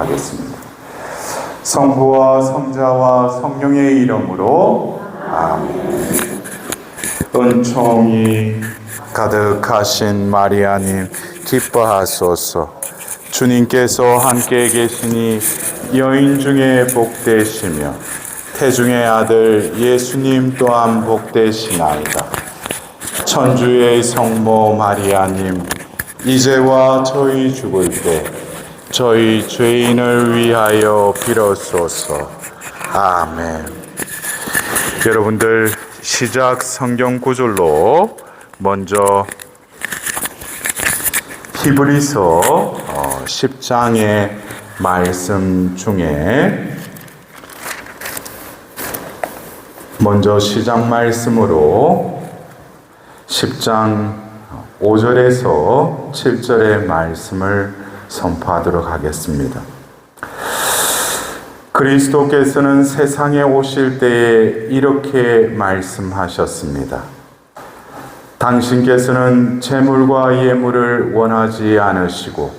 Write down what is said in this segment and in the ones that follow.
하겠습니다. 성부와 성자와 성령의 이름으로 아멘. 은총이 가득하신 마리아님 기뻐하소서. 주님께서 함께 계시니 여인 중에 복되시며 태중의 아들 예수님 또한 복되시나이다. 천주의 성모 마리아님, 이제와 저희 죽을 때 저희 죄인을 위하여 빌어소서. 아멘. 여러분들 시작 성경 구절로 먼저 히브리서 10장의 말씀 중에 먼저 시작 말씀으로 10장 5절에서 7절의 말씀을 선포하도록 하겠습니다. 그리스도께서는 세상에 오실 때에 이렇게 말씀하셨습니다. 당신께서는 재물과 예물을 원하지 않으시고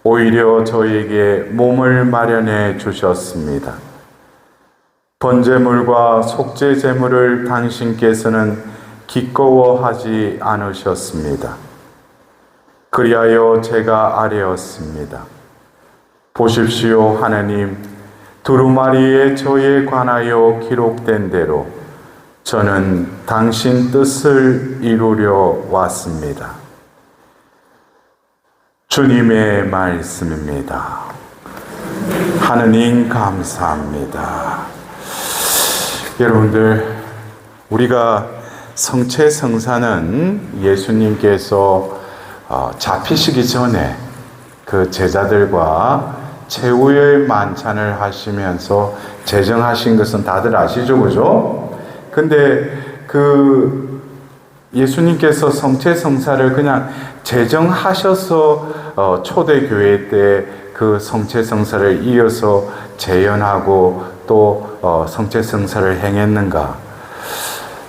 오히려 저에게 몸을 마련해 주셨습니다. 번제물과 속죄제물을 당신께서는 기꺼워하지 않으셨습니다. 그리하여 제가 아뢰었습니다. 보십시오, 하나님, 두루마리에 저에 관하여 기록된 대로 저는 당신 뜻을 이루려 왔습니다. 주님의 말씀입니다. 하느님 감사합니다. 여러분들, 우리가 성체성사는 예수님께서 잡히시기 전에 그 제자들과 최후의 만찬을 하시면서 제정하신 것은 다들 아시죠, 그죠? 근데 그 예수님께서 성체성사를 그냥 제정하셔서 초대교회 때 그 성체성사를 이어서 재현하고 또 성체성사를 행했는가?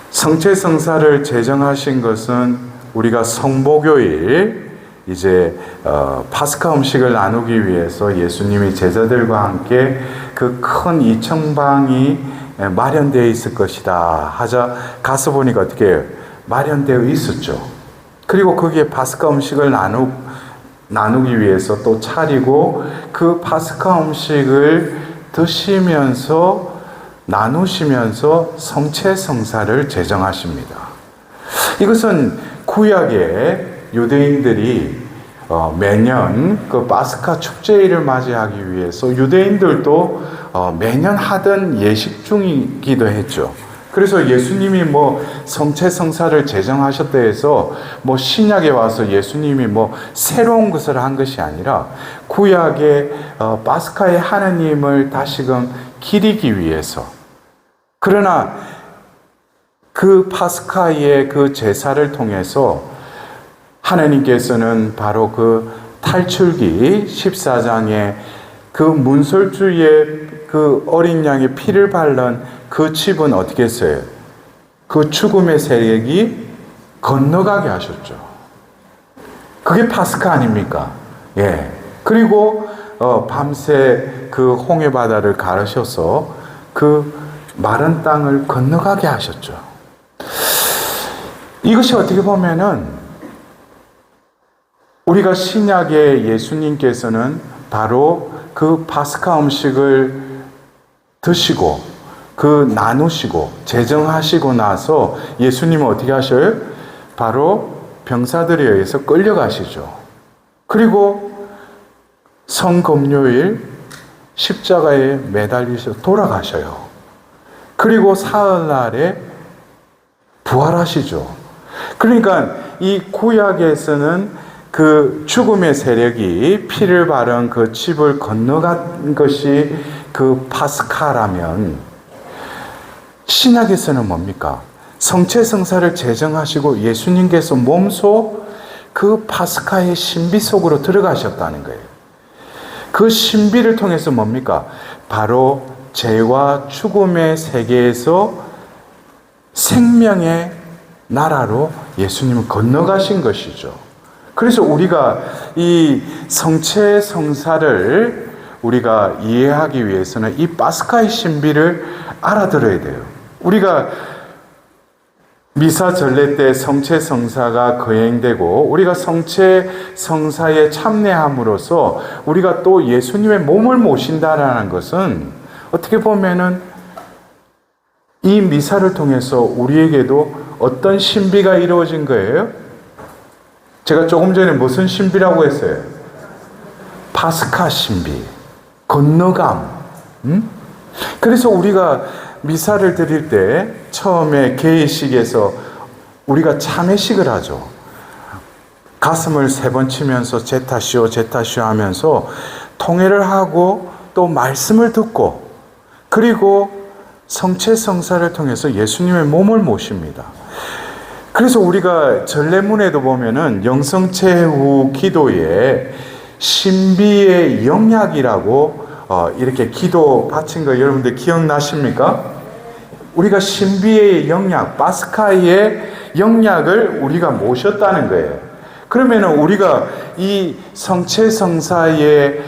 성체성사를 제정하신 것은 우리가 성보교일 이제 파스카 음식을 나누기 위해서 예수님이 제자들과 함께 그 큰 이청방이 마련되어 있을 것이다 하자 가서 보니까 어떻게 해요? 마련되어 있었죠. 그리고 거기에 파스카 음식을 나누기 위해서 또 차리고 그 파스카 음식을 드시면서 나누시면서 성체성사를 제정하십니다. 이것은 구약의 유대인들이 매년 그 파스카 축제일을 맞이하기 위해서 유대인들도 매년 하던 예식 중이기도 했죠. 그래서 예수님이 성체성사를 제정하셨다 해서 신약에 와서 예수님이 새로운 것을 한 것이 아니라 구약의 파스카의 하느님을 다시금 기리기 위해서, 그러나 그 파스카의 그 제사를 통해서 하나님께서는 바로 그 탈출기 14장에 그 문설주의 그 어린 양의 피를 바른 그 집은 어떻게 했어요? 그 죽음의 세력이 건너가게 하셨죠. 그게 파스카 아닙니까? 예. 그리고 밤새 그 홍해 바다를 가르셔서 그 마른 땅을 건너가게 하셨죠. 이것이 어떻게 보면은 우리가 신약의 예수님께서는 바로 그 파스카 음식을 드시고 그 나누시고 제정하시고 나서 예수님은 어떻게 하셔요? 바로 병사들에 의해서 끌려가시죠. 그리고 성금요일 십자가에 매달리셔 돌아가셔요. 그리고 사흘날에 부활하시죠. 그러니까 이 구약에서는 그 죽음의 세력이 피를 바른 그 집을 건너간 것이 그 파스카라면 신약에서는 뭡니까? 성체성사를 제정하시고 예수님께서 몸소 그 파스카의 신비 속으로 들어가셨다는 거예요. 그 신비를 통해서 뭡니까? 바로 죄와 죽음의 세계에서 생명의 나라로 예수님은 건너가신 것이죠. 그래서 우리가 이 성체성사를 우리가 이해하기 위해서는 이 파스카의 신비를 알아들어야 돼요. 우리가 미사 전례 때 성체 성사가 거행되고 우리가 성체 성사에 참여함으로써 우리가 또 예수님의 몸을 모신다라는 것은 어떻게 보면은 이 미사를 통해서 우리에게도 어떤 신비가 이루어진 거예요? 제가 조금 전에 무슨 신비라고 했어요? 파스카 신비, 건너감. 그래서 우리가 미사를 드릴 때 처음에 개의식에서 우리가 참회식을 하죠. 가슴을 3번 치면서 제타시오 제타시오 하면서 통회를 하고 또 말씀을 듣고 그리고 성체성사를 통해서 예수님의 몸을 모십니다. 그래서 우리가 전례문에도 보면은 영성체후 기도에 신비의 영약이라고 이렇게 기도 바친 거 여러분들 기억나십니까? 우리가 신비의 영약, 파스카의 영약을 우리가 모셨다는 거예요. 그러면은 우리가 이 성체성사에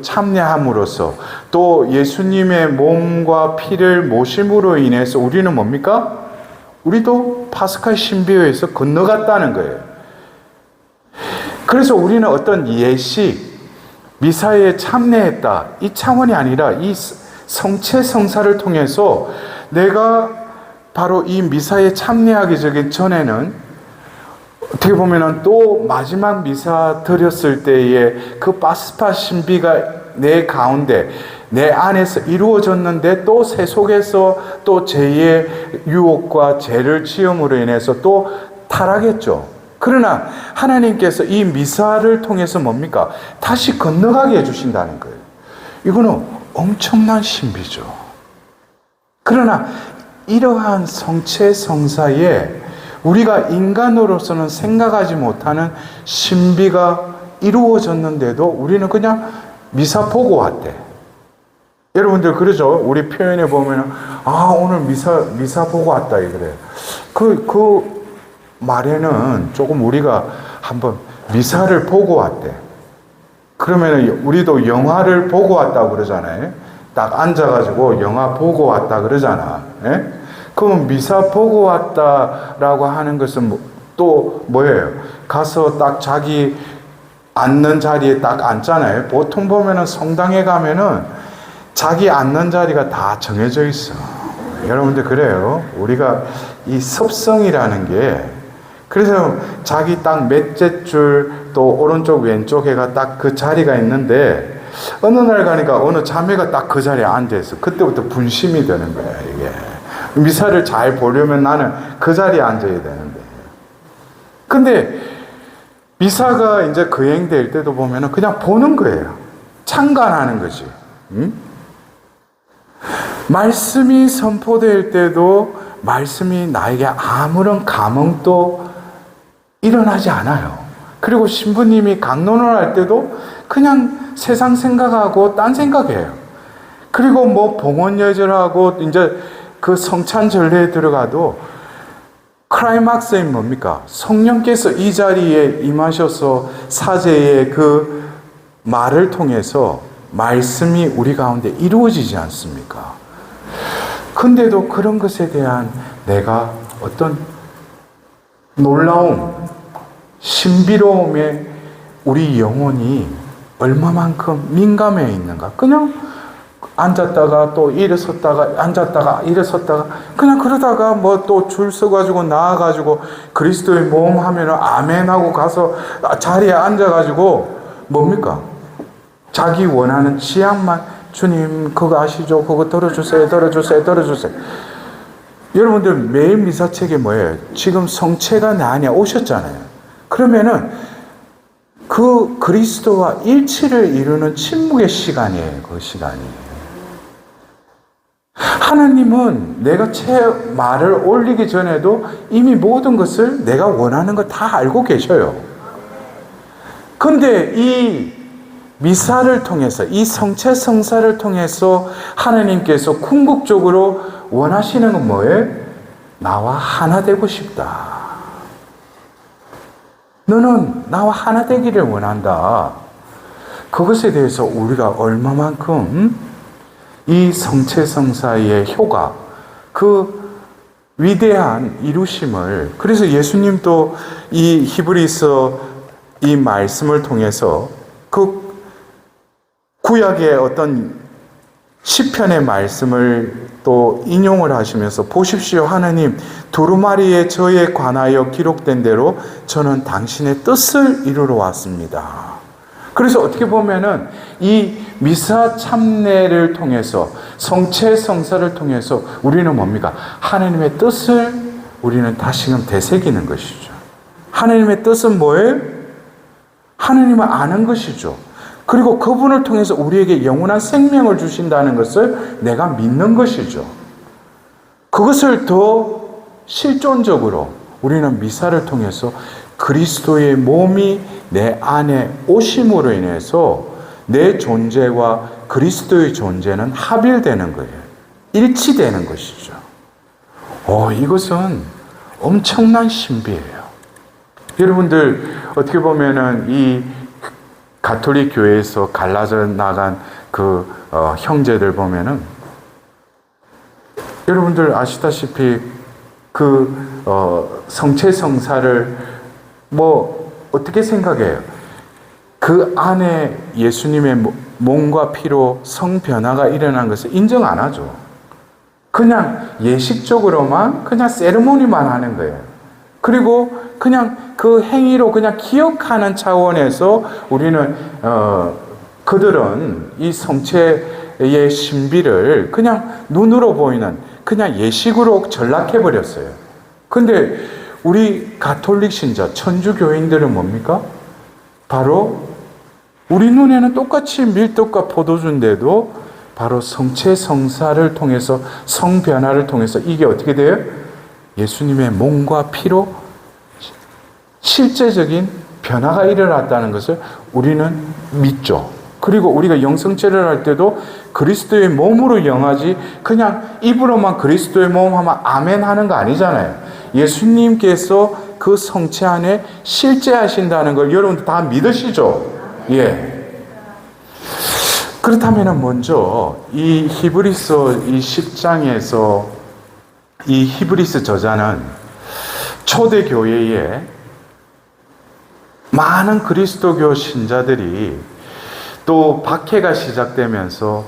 참여함으로써 또 예수님의 몸과 피를 모심으로 인해서 우리는 뭡니까? 우리도 파스카의 신비에 의해서 건너갔다는 거예요. 그래서 우리는 어떤 예식, 미사에 참여했다. 이 차원이 아니라 이 성체성사를 통해서 내가 바로 이 미사에 참여하기 전에는 어떻게 보면은 또 마지막 미사 드렸을 때의 그 파스카 신비가 내 가운데, 내 안에서 이루어졌는데 또 새 속에서 또 죄의 유혹과 죄를 지음으로 인해서 또 타락했죠. 그러나 하나님께서 이 미사를 통해서 뭡니까? 다시 건너가게 해주신다는 거예요. 이거는 엄청난 신비죠. 그러나 이러한 성체성사에 우리가 인간으로서는 생각하지 못하는 신비가 이루어졌는데도 우리는 그냥 미사 보고 왔대. 여러분들 그러죠? 우리 표현에 보면 오늘 미사 보고 왔다 이래요. 그 말에는 조금 우리가 한번 미사를 보고 왔대. 그러면 우리도 영화를 보고 왔다고 그러잖아요. 딱 앉아가지고 영화 보고 왔다 그러잖아. 예? 그럼 미사 보고 왔다라고 하는 것은 또 뭐예요? 가서 딱 자기 앉는 자리에 딱 앉잖아요. 보통 보면은 성당에 가면은 자기 앉는 자리가 다 정해져 있어. 여러분들 그래요. 우리가 이 습성이라는 게 그래서 자기 딱 몇째 줄 또 오른쪽 왼쪽에가 딱 그 자리가 있는데 어느 날 가니까 어느 자매가 딱 그 자리에 앉아있어. 그때부터 분심이 되는 거야 이게. 미사를 잘 보려면 나는 그 자리에 앉아야 되는데. 근데 미사가 이제 거행될 때도 보면은 그냥 보는 거예요. 참관하는 거지. 말씀이 선포될 때도 말씀이 나에게 아무런 감흥도 일어나지 않아요. 그리고 신부님이 강론을 할 때도 그냥 세상 생각하고 딴 생각해요. 그리고 뭐 봉헌예절하고 이제 그 성찬 전례에 들어가도 클라이막스인 뭡니까? 성령께서 이 자리에 임하셔서 사제의 그 말을 통해서 말씀이 우리 가운데 이루어지지 않습니까? 근데도 그런 것에 대한 내가 어떤 놀라움, 신비로움에 우리 영혼이 얼마만큼 민감해 있는가? 그냥 앉았다가 또 일어섰다가 앉았다가 일어섰다가 그냥 그러다가 뭐 또 줄 서가지고 나와가지고 그리스도의 몸 하면은 아멘 하고 가서 자리에 앉아가지고 뭡니까? 자기 원하는 지향만 주님 그거 아시죠? 그거 들어주세요. 여러분들 매일 미사책이 뭐예요? 지금 성체가 내 안에 오셨잖아요. 그러면은 그 그리스도와 일치를 이루는 침묵의 시간이에요. 그 시간이. 하나님은 내가 말을 올리기 전에도 이미 모든 것을 내가 원하는 거 다 알고 계셔요. 근데 이 미사를 통해서 이 성체성사를 통해서 하나님께서 궁극적으로 원하시는 건 뭐예요? 나와 하나 되고 싶다. 너는 나와 하나 되기를 원한다. 그것에 대해서 우리가 얼마만큼 이 성체성사의 효과, 그 위대한 이루심을, 그래서 예수님도 이 히브리서 이 말씀을 통해서 그 구약의 어떤 시편의 말씀을 또 인용을 하시면서 보십시오. 하나님, 두루마리에 저에 관하여 기록된 대로 저는 당신의 뜻을 이루러 왔습니다. 그래서 어떻게 보면은 이 미사 참례를 통해서 성체 성사를 통해서 우리는 뭡니까? 하나님의 뜻을 우리는 다시금 되새기는 것이죠. 하나님의 뜻은 뭐예요? 하나님을 아는 것이죠. 그리고 그분을 통해서 우리에게 영원한 생명을 주신다는 것을 내가 믿는 것이죠. 그것을 더 실존적으로 우리는 미사를 통해서 그리스도의 몸이 내 안에 오심으로 인해서 내 존재와 그리스도의 존재는 합일되는 거예요. 일치되는 것이죠. 이것은 엄청난 신비예요. 여러분들 어떻게 보면은 이 가톨릭 교회에서 갈라져 나간 그 형제들 보면은 여러분들 아시다시피 그 성체 성사를 뭐 어떻게 생각해요? 그 안에 예수님의 몸과 피로 성변화가 일어난 것을 인정 안 하죠. 그냥 예식적으로만 그냥 세리머니만 하는 거예요. 그리고 그냥 그 행위로 그냥 기억하는 차원에서 우리는 그들은 이 성체의 신비를 그냥 눈으로 보이는 그냥 예식으로 전락해 버렸어요. 근데 우리 가톨릭 신자 천주교인들은 뭡니까? 바로 우리 눈에는 똑같이 밀떡과 포도주인데도 바로 성체 성사를 통해서 성변화를 통해서 이게 어떻게 돼요? 예수님의 몸과 피로 실제적인 변화가 일어났다는 것을 우리는 믿죠. 그리고 우리가 영성체를 할 때도 그리스도의 몸으로 영하지 그냥 입으로만 그리스도의 몸 하면 아멘 하는 거 아니잖아요. 예수님께서 그 성체 안에 실제하신다는 걸 여러분들 다 믿으시죠? 예. 그렇다면 먼저 이 히브리서 이 10장에서 이 히브리서 저자는 초대 교회에 많은 그리스도교 신자들이 또 박해가 시작되면서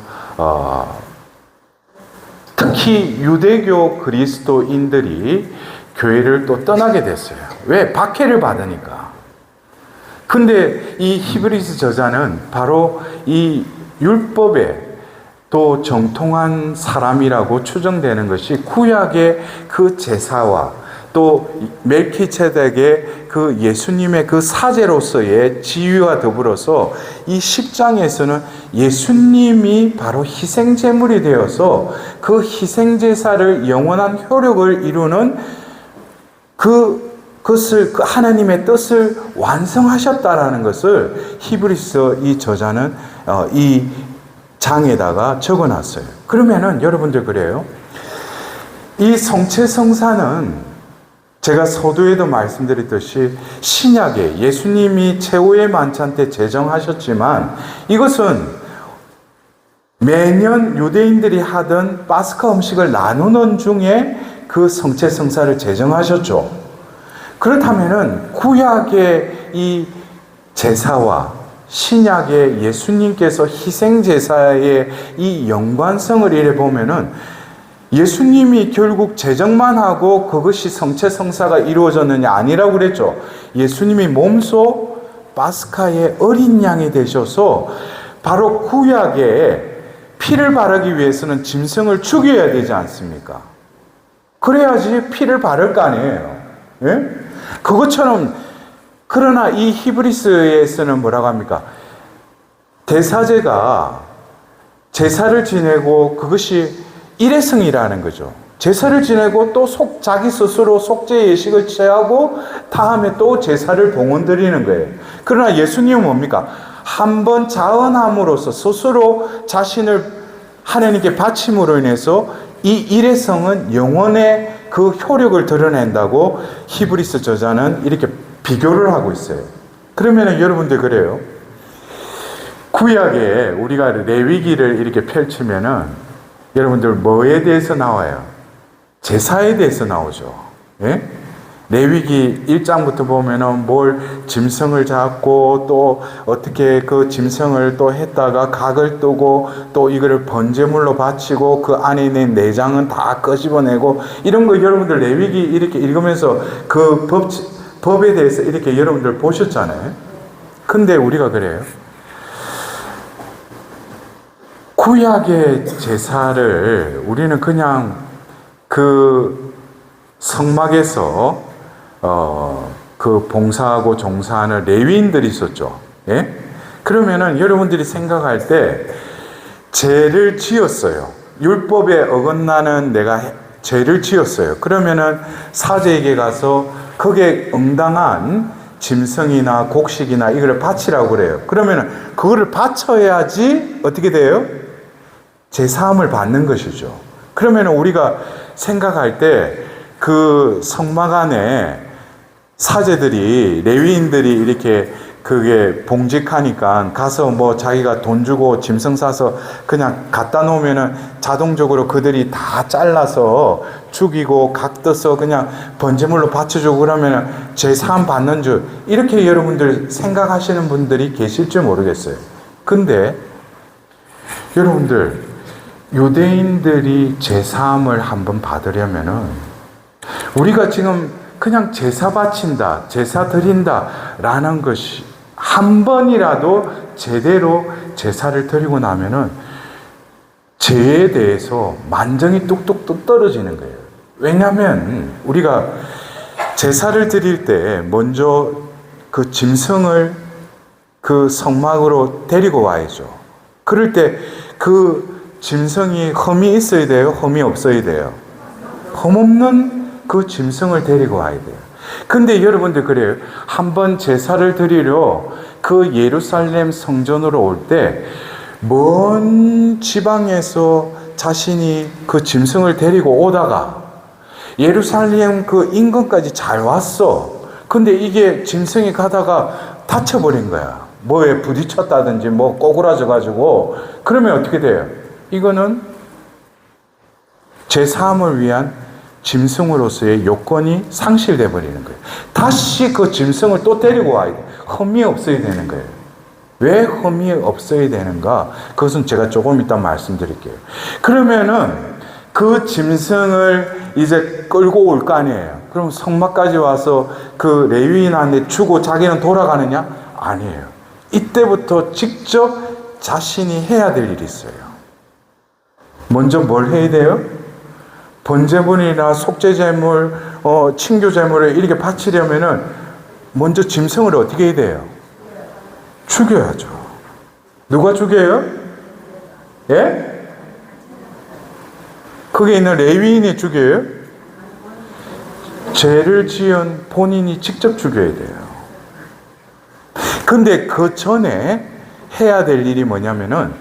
특히 유대교 그리스도인들이 교회를 또 떠나게 됐어요. 왜? 박해를 받으니까. 근데 이 히브리서 저자는 바로 이 율법에 또 정통한 사람이라고 추정되는 것이 구약의 그 제사와 또 멜키체덱의 그 예수님의 그 사제로서의 지위와 더불어서 이 10장에서는 예수님이 바로 희생제물이 되어서 그 희생제사를 영원한 효력을 이루는 그것을 그 하나님의 뜻을 완성하셨다라는 것을 히브리서 이 저자는 이 장에다가 적어놨어요. 그러면은 여러분들 그래요. 이 성체성사는 제가 서두에도 말씀드렸듯이 신약에 예수님이 최후의 만찬 때 제정하셨지만 이것은 매년 유대인들이 하던 파스카 음식을 나누는 중에 그 성체성사를 제정하셨죠. 그렇다면은 구약의 이 제사와 신약의 예수님께서 희생제사의 이 연관성을 이래 보면은 예수님이 결국 제정만 하고 그것이 성체성사가 이루어졌느냐 아니라고 그랬죠. 예수님이 몸소 파스카의 어린 양이 되셔서 바로 구약에 피를 바르기 위해서는 짐승을 죽여야 되지 않습니까? 그래야지 피를 바를 거 아니에요. 예? 그것처럼 그러나 이 히브리서에서는 뭐라고 합니까? 대사제가 제사를 지내고 그것이 일회성이라는 거죠. 제사를 지내고 또 자기 스스로 속죄 예식을 취하고 다음에 또 제사를 봉헌 드리는 거예요. 그러나 예수님은 뭡니까? 한번 자언함으로써 스스로 자신을 하나님께 바침으로 인해서 이 일회성은 영원의 그 효력을 드러낸다고 히브리서 저자는 이렇게 비교를 하고 있어요. 그러면 여러분들 그래요. 구약에 우리가 레위기를 이렇게 펼치면은 여러분들 뭐에 대해서 나와요? 제사에 대해서 나오죠. 예? 레위기 1장부터 보면은 뭘 짐승을 잡고 또 어떻게 그 짐승을 또 했다가 각을 뜨고 또 이거를 번제물로 바치고 그 안에 있는 내장은 다 끄집어내고 이런 거 여러분들 레위기 이렇게 읽으면서 그 법에 대해서 이렇게 여러분들 보셨잖아요. 근데 우리가 그래요. 구약의 제사를 우리는 그냥 그 성막에서 그 봉사하고 종사하는 레위인들이 있었죠. 예? 그러면은 여러분들이 생각할 때 죄를 지었어요. 율법에 어긋나는 내가 죄를 지었어요. 그러면은 사제에게 가서 거기에 응당한 짐승이나 곡식이나 이걸 바치라고 그래요. 그러면은 그거를 바쳐야지 어떻게 돼요? 제사함을 받는 것이죠. 그러면은 우리가 생각할 때 그 성막 안에 사제들이 레위인들이 이렇게 그게 봉직하니까 가서 뭐 자기가 돈 주고 짐승 사서 그냥 갖다 놓으면은 자동적으로 그들이 다 잘라서 죽이고 각 떠서 그냥 번제물로 바쳐주고 그러면은 제사함 받는 줄 이렇게 여러분들 생각하시는 분들이 계실지 모르겠어요. 근데 여러분들 유대인들이 제사함을 한번 받으려면은 우리가 지금 그냥 제사 바친다, 제사 드린다 라는 것이 한 번이라도 제대로 제사를 드리고 나면은 죄에 대해서 만정이 뚝뚝 떨어지는 거예요. 왜냐하면 우리가 제사를 드릴 때 먼저 그 짐승을 그 성막으로 데리고 와야죠. 그럴 때 그 짐승이 흠이 있어야 돼요? 흠이 없어야 돼요? 흠 없는 그 짐승을 데리고 와야 돼요. 근데 여러분들 그래요. 한번 제사를 드리려 그 예루살렘 성전으로 올 때 먼 지방에서 자신이 그 짐승을 데리고 오다가 예루살렘 그 인근까지 잘 왔어. 근데 이게 짐승이 가다가 다쳐버린 거야. 뭐에 부딪혔다든지 뭐 꼬꾸라져 가지고 그러면 어떻게 돼요? 이거는 제사함을 위한 짐승으로서의 요건이 상실돼 버리는 거예요. 다시 그 짐승을 또 데리고 와야 돼요. 흠이 없어야 되는 거예요. 왜 흠이 없어야 되는가? 그것은 제가 조금 이따 말씀드릴게요. 그러면은 그 짐승을 이제 끌고 올 거 아니에요. 그럼 성막까지 와서 그 레위인한테 주고 자기는 돌아가느냐? 아니에요. 이때부터 직접 자신이 해야 될 일이 있어요. 먼저 뭘 해야 돼요? 번제물이나 속죄제물, 친교제물을 이렇게 바치려면은 먼저 짐승을 어떻게 해야 돼요? 죽여야죠. 누가 죽여요? 예? 거기에 있는 레위인이 죽여요? 죄를 지은 본인이 직접 죽여야 돼요. 근데 그 전에 해야 될 일이 뭐냐면은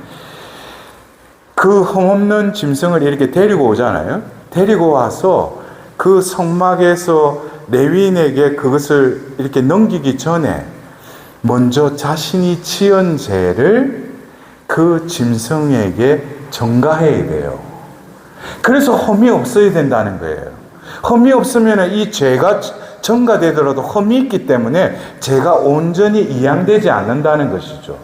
그 흠없는 짐승을 이렇게 데리고 오잖아요. 데리고 와서 그 성막에서 레위인에게 그것을 이렇게 넘기기 전에 먼저 자신이 지은 죄를 그 짐승에게 전가해야 돼요. 그래서 흠이 없어야 된다는 거예요. 흠이 없으면 이 죄가 전가되더라도 흠이 있기 때문에 죄가 온전히 이양되지 않는다는 것이죠.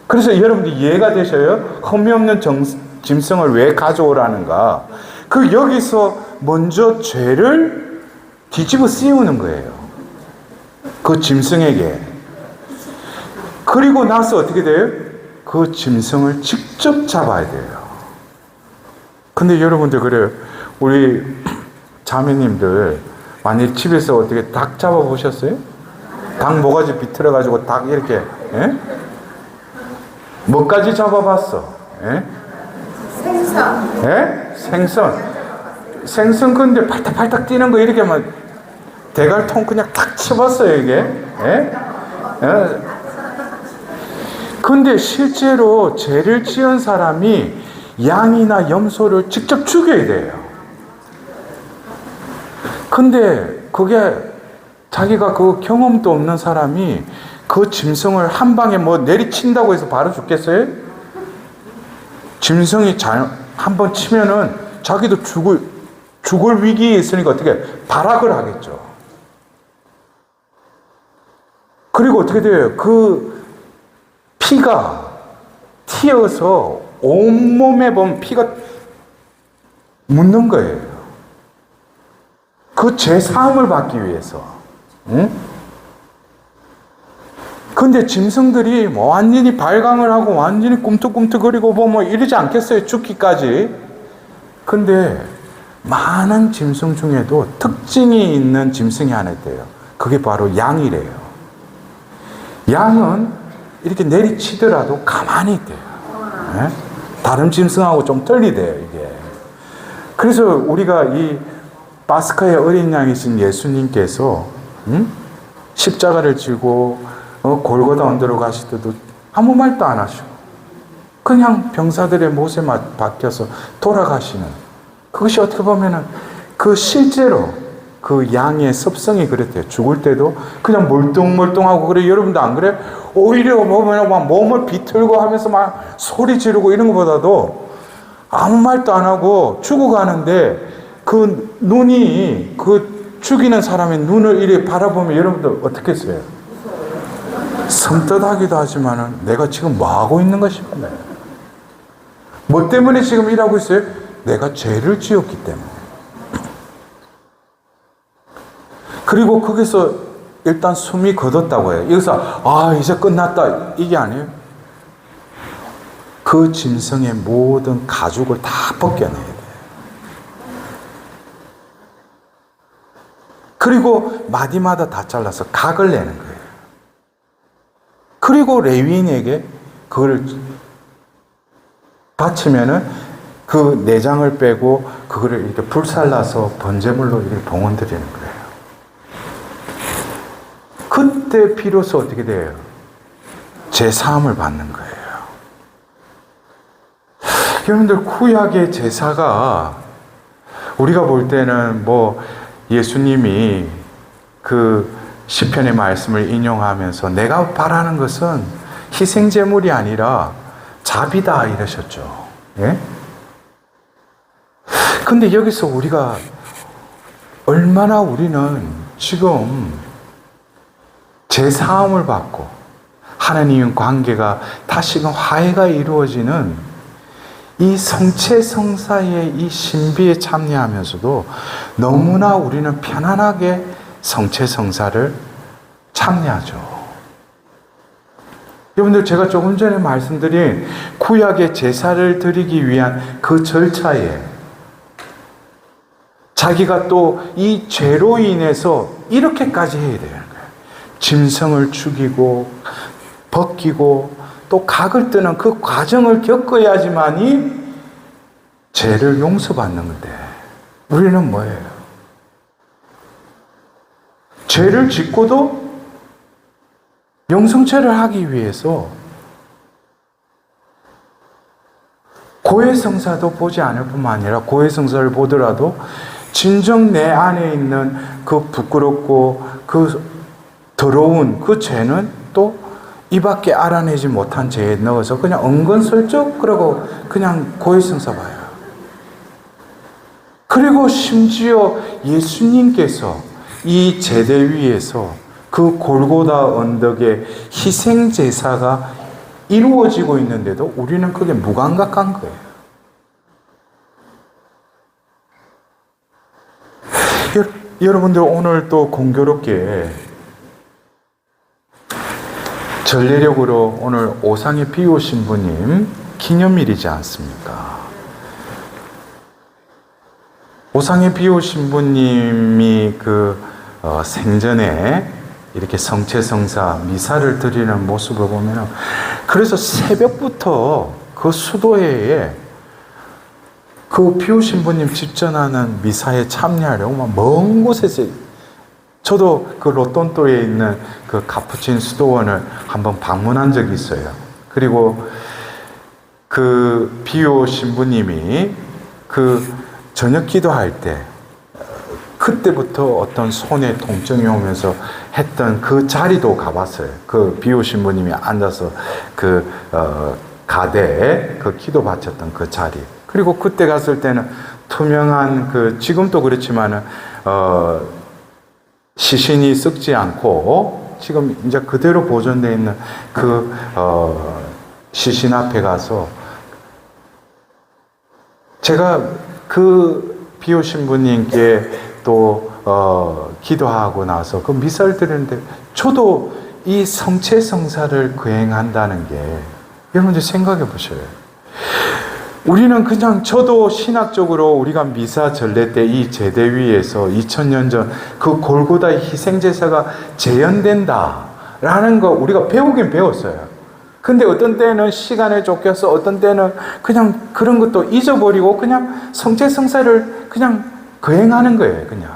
그래서 여러분들 이해가 되셔요? 흠이 없는 짐승을 왜 가져오라는가? 그 여기서 먼저 죄를 뒤집어 씌우는 거예요. 그 짐승에게. 그리고 나서 어떻게 돼요? 그 짐승을 직접 잡아야 돼요. 근데 여러분들 그래요. 우리 자매님들 만약 집에서 어떻게 닭 잡아보셨어요? 닭 모가지 비틀어가지고 닭 이렇게 예? 뭐까지 잡아봤어? 예? 생선. 예? 생선 근데 팔딱팔딱 뛰는 거 이렇게 막 대갈통 그냥 탁 쳐봤어요 이게. 예? 예? 근데 실제로 죄를 지은 사람이 양이나 염소를 직접 죽여야 돼요. 근데 그게 자기가 그 경험도 없는 사람이 그 짐승을 한 방에 뭐 내리친다고 해서 바로 죽겠어요? 짐승이 한 번 치면은 자기도 죽을 위기에 있으니까 어떻게 발악을 하겠죠. 그리고 어떻게 돼요? 그 피가 튀어서 온몸에 보면 피가 묻는 거예요. 그 죄사함을 받기 위해서. 응? 근데 짐승들이 뭐 완전히 발광을 하고 완전히 꿈틀꿈틀거리고 뭐 이러지 않겠어요? 죽기까지. 근데 많은 짐승 중에도 특징이 있는 짐승이 하나 있대요. 그게 바로 양이래요. 양은 이렇게 내리치더라도 가만히 있대요. 네? 다른 짐승하고 좀 틀리대요, 이게. 그래서 우리가 이 파스카의 어린 양이신 예수님께서 십자가를 지고 골고다 언덕으로 가실 때도 아무 말도 안 하시고 그냥 병사들의 못에 박혀서 돌아가시는, 그것이 어떻게 보면은 그 실제로 그 양의 습성이 그랬대요. 죽을 때도 그냥 멀뚱멀뚱하고 그래. 여러분도 안 그래? 오히려 보면 막 몸을 비틀고 하면서 막 소리 지르고 이런 것보다도 아무 말도 안 하고 죽어가는데 그 눈이 그 죽이는 사람의 눈을 이렇게 바라보면 여러분들 어떻게 했어요? 섬뜩하기도 하지만은 내가 지금 뭐 하고 있는 것이 싶네. 뭐 때문에 지금 일하고 있어요? 내가 죄를 지었기 때문에. 그리고 거기서 일단 숨이 거뒀다고 해요. 여기서 이제 끝났다 이게 아니에요. 그 짐승의 모든 가죽을 다 벗겨내야 돼요. 그리고 마디마다 다 잘라서 각을 내는 거예요. 그리고 레위인에게 그걸 바치면은 그 내장을 빼고 그거를 이렇게 불살라서 번제물로 이렇게 봉헌 드리는 거예요. 그때 비로소 어떻게 돼요? 제사함을 받는 거예요. 여러분들, 구약의 제사가 우리가 볼 때는 뭐 예수님이 그 시편의 말씀을 인용하면서 내가 바라는 것은 희생제물이 아니라 자비다 이러셨죠. 예? 근데 여기서 우리가 얼마나 우리는 지금 제사함을 받고 하나님의 관계가 다시금 화해가 이루어지는 이 성체성사의 이 신비에 참여하면서도 너무나 우리는 편안하게 성체성사를 참여하죠. 여러분들, 제가 조금 전에 말씀드린 구약의 제사를 드리기 위한 그 절차에 자기가 또 이 죄로 인해서 이렇게까지 해야 되는 거예요. 짐승을 죽이고 벗기고 또 각을 뜨는 그 과정을 겪어야지만이 죄를 용서받는 건데, 우리는 뭐예요? 죄를 짓고도 영성죄를 하기 위해서 고해성사도 보지 않을 뿐만 아니라 고해성사를 보더라도 진정 내 안에 있는 그 부끄럽고 그 더러운 그 죄는 또 이 밖에 알아내지 못한 죄에 넣어서 그냥 은근슬쩍 그러고 그냥 고해성사 봐요. 그리고 심지어 예수님께서 이 제대 위에서 그 골고다 언덕에 희생제사가 이루어지고 있는데도 우리는 그게 무감각한 거예요. 여러분들, 오늘 또 공교롭게 전례력으로 오늘 오상의 비오 신부님 기념일이지 않습니까? 오상의 비오 신부님이 생전에 이렇게 성체성사 미사를 드리는 모습을 보면, 그래서 새벽부터 그 수도회에 그 비오 신부님 집전하는 미사에 참여하려고 먼 곳에서, 저도 그 로톤도에 있는 그 카푸친 수도원을 한번 방문한 적이 있어요. 그리고 그 비오 신부님이 그 저녁 기도할 때 그때부터 어떤 손에 통증이 오면서 했던 그 자리도 가봤어요. 그 비오신 분님이 앉아서 가대에 그 기도 바쳤던 그 자리. 그리고 그때 갔을 때는 투명한 지금도 그렇지만은 시신이 썩지 않고 지금 이제 그대로 보존되어 있는 시신 앞에 가서 제가 그 비오신 분님께 또 기도하고 나서 그 미사를 드리는데 저도 이 성체성사를 거행한다는 게 여러분들 생각해 보셔요. 우리는 그냥 저도 신학적으로 우리가 미사 전례 때 이 제대 위에서 2000년 전 그 골고다의 희생제사가 재현된다라는 거 우리가 배우긴 배웠어요. 근데 어떤 때는 시간에 쫓겨서 어떤 때는 그냥 그런 것도 잊어버리고 그냥 성체성사를 그냥 거행하는 거예요, 그냥.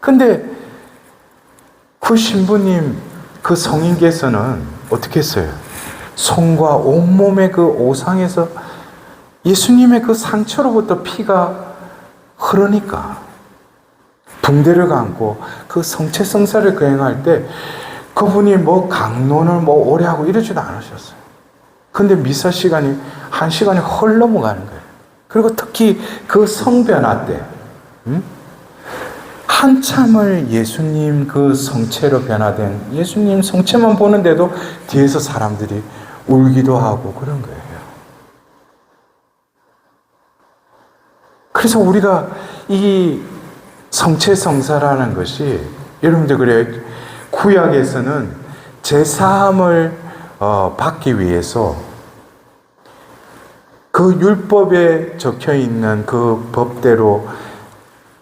근데 그 신부님, 그 성인께서는 어떻게 했어요? 손과 온몸의 그 오상에서 예수님의 그 상처로부터 피가 흐르니까 붕대를 감고 그 성체성사를 거행할 때 그분이 뭐 강론을 뭐 오래 하고 이러지도 않으셨어요. 근데 미사 시간이 1시간이 헐 넘어가는 거예요. 그리고 특히 그 성변화 때 한참을 예수님 그 성체로 변화된 예수님 성체만 보는데도 뒤에서 사람들이 울기도 하고 그런 거예요. 그래서 우리가 이 성체성사라는 것이 여러분들 그래요. 구약에서는 제사함을 받기 위해서 그 율법에 적혀 있는 그 법대로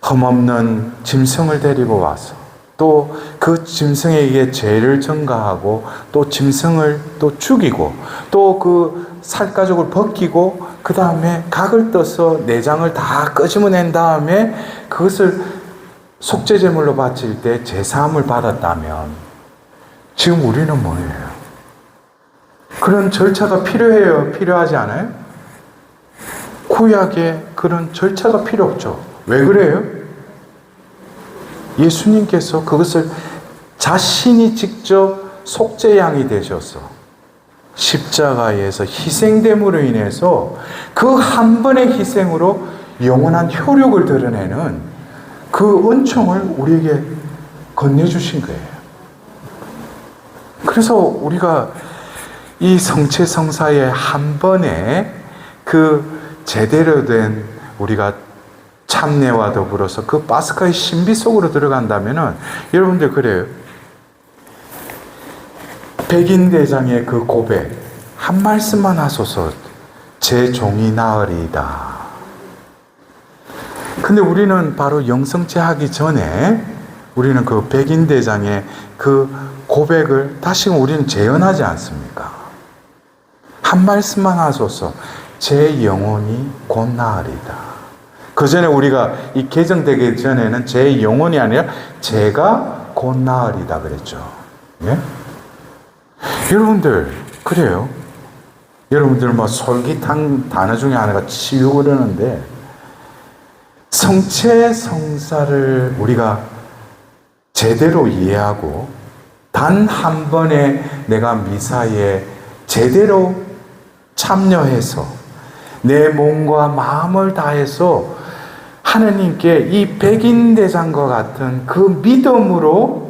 흠없는 짐승을 데리고 와서 또 그 짐승에 의해 죄를 전가하고 또 짐승을 또 죽이고 또 그 살가죽을 벗기고 그 다음에 각을 떠서 내장을 다 끄집어낸 다음에 그것을 속죄제물로 바칠 때 제사함을 받았다면 지금 우리는 뭐예요? 그런 절차가 필요해요? 필요하지 않아요? 구약에 그런 절차가 필요 없죠. 왜 그래요? 예수님께서 그것을 자신이 직접 속죄양이 되셔서 십자가에서 희생됨으로 인해서 그 한 번의 희생으로 영원한 효력을 드러내는 그 은총을 우리에게 건네주신 거예요. 그래서 우리가 이 성체성사의 한 번에 그 제대로 된 우리가 참내와 더불어서 그 파스카의 신비 속으로 들어간다면은 여러분들 그래요. 백인대장의 그 고백 한 말씀만 하소서 제 종이 나으리이다. 근데 우리는 바로 영성체 하기 전에 우리는 그 백인대장의 그 고백을 다시금 우리는 재현하지 않습니까? 한 말씀만 하소서 제 영혼이 곧 나으리다. 그 전에 우리가 이 개정되기 전에는 제 영혼이 아니라 제가 곧 나으리다 그랬죠. 예? 여러분들 그래요. 여러분들 뭐 솔깃한 단어 중에 하나가 치유 그러는데 성체성사를 우리가 제대로 이해하고 단 한 번에 내가 미사에 제대로 참여해서 내 몸과 마음을 다해서 하나님께 이 백인대장과 같은 그 믿음으로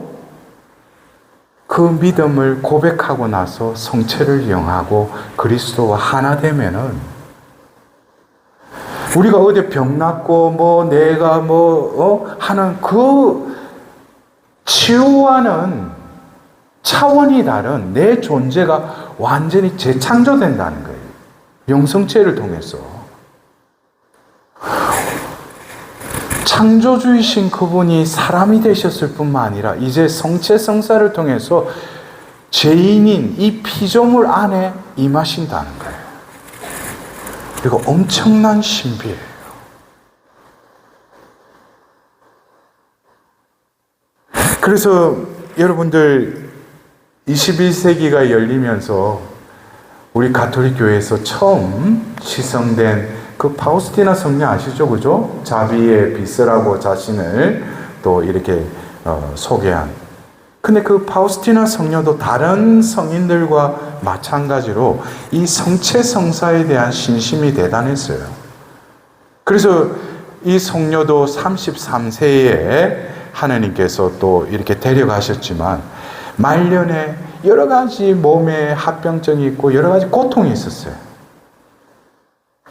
그 믿음을 고백하고 나서 성체를 영하고 그리스도와 하나 되면은 우리가 어디 병 낫고 뭐 내가 하는 그 치유와는 차원이 다른 내 존재가 완전히 재창조된다는 거예요. 영성체를 통해서. 창조주이신 그분이 사람이 되셨을 뿐만 아니라 이제 성체성사를 통해서 죄인인 이 피조물 안에 임하신다는 거예요. 그리고 엄청난 신비예요. 그래서 여러분들 21세기가 열리면서 우리 가톨릭 교회에서 처음 시성된 그 파우스티나 성녀 아시죠? 그죠? 자비의 비서라고 자신을 또 이렇게 소개한. 근데 그 파우스티나 성녀도 다른 성인들과 마찬가지로 이 성체 성사에 대한 신심이 대단했어요. 그래서 이 성녀도 33세에 하나님께서 또 이렇게 데려가셨지만 말년에 여러 가지 몸에 합병증이 있고 여러 가지 고통이 있었어요.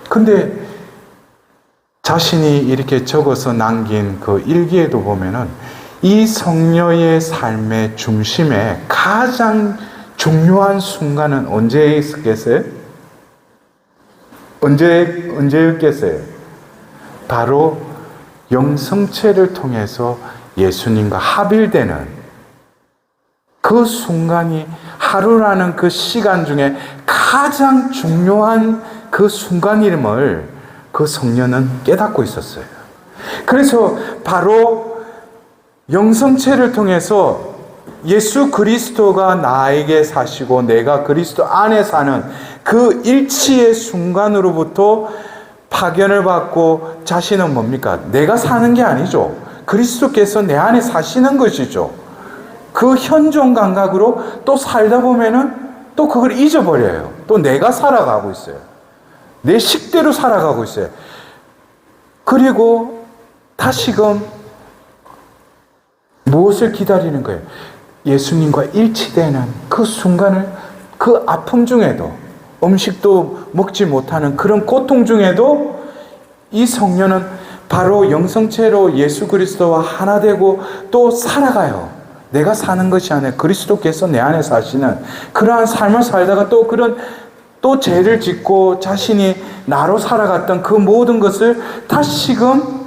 근데 자신이 이렇게 적어서 남긴 그 일기에도 보면은 이 성녀의 삶의 중심에 가장 중요한 순간은 언제 있었겠어요? 언제였겠어요? 바로 영성체를 통해서 예수님과 합일되는 그 순간이 하루라는 그 시간 중에 가장 중요한 그 순간임을 그 성녀는 깨닫고 있었어요. 그래서 바로 영성체를 통해서 예수 그리스도가 나에게 사시고 내가 그리스도 안에 사는 그 일치의 순간으로부터 파견을 받고 자신은 뭡니까? 내가 사는 게 아니죠. 그리스도께서 내 안에 사시는 것이죠. 그 현존 감각으로 또 살다 보면은 또 그걸 잊어버려요. 또 내가 살아가고 있어요. 내 식대로 살아가고 있어요. 그리고 다시금 무엇을 기다리는 거예요? 예수님과 일치되는 그 순간을, 그 아픔 중에도, 음식도 먹지 못하는 그런 고통 중에도 이 성녀는 바로 영성체로 예수 그리스도와 하나 되고 또 살아가요. 내가 사는 것이 아니라 그리스도께서 내 안에 사시는 그러한 삶을 살다가 또 그런 또 죄를 짓고 자신이 나로 살아갔던 그 모든 것을 다시금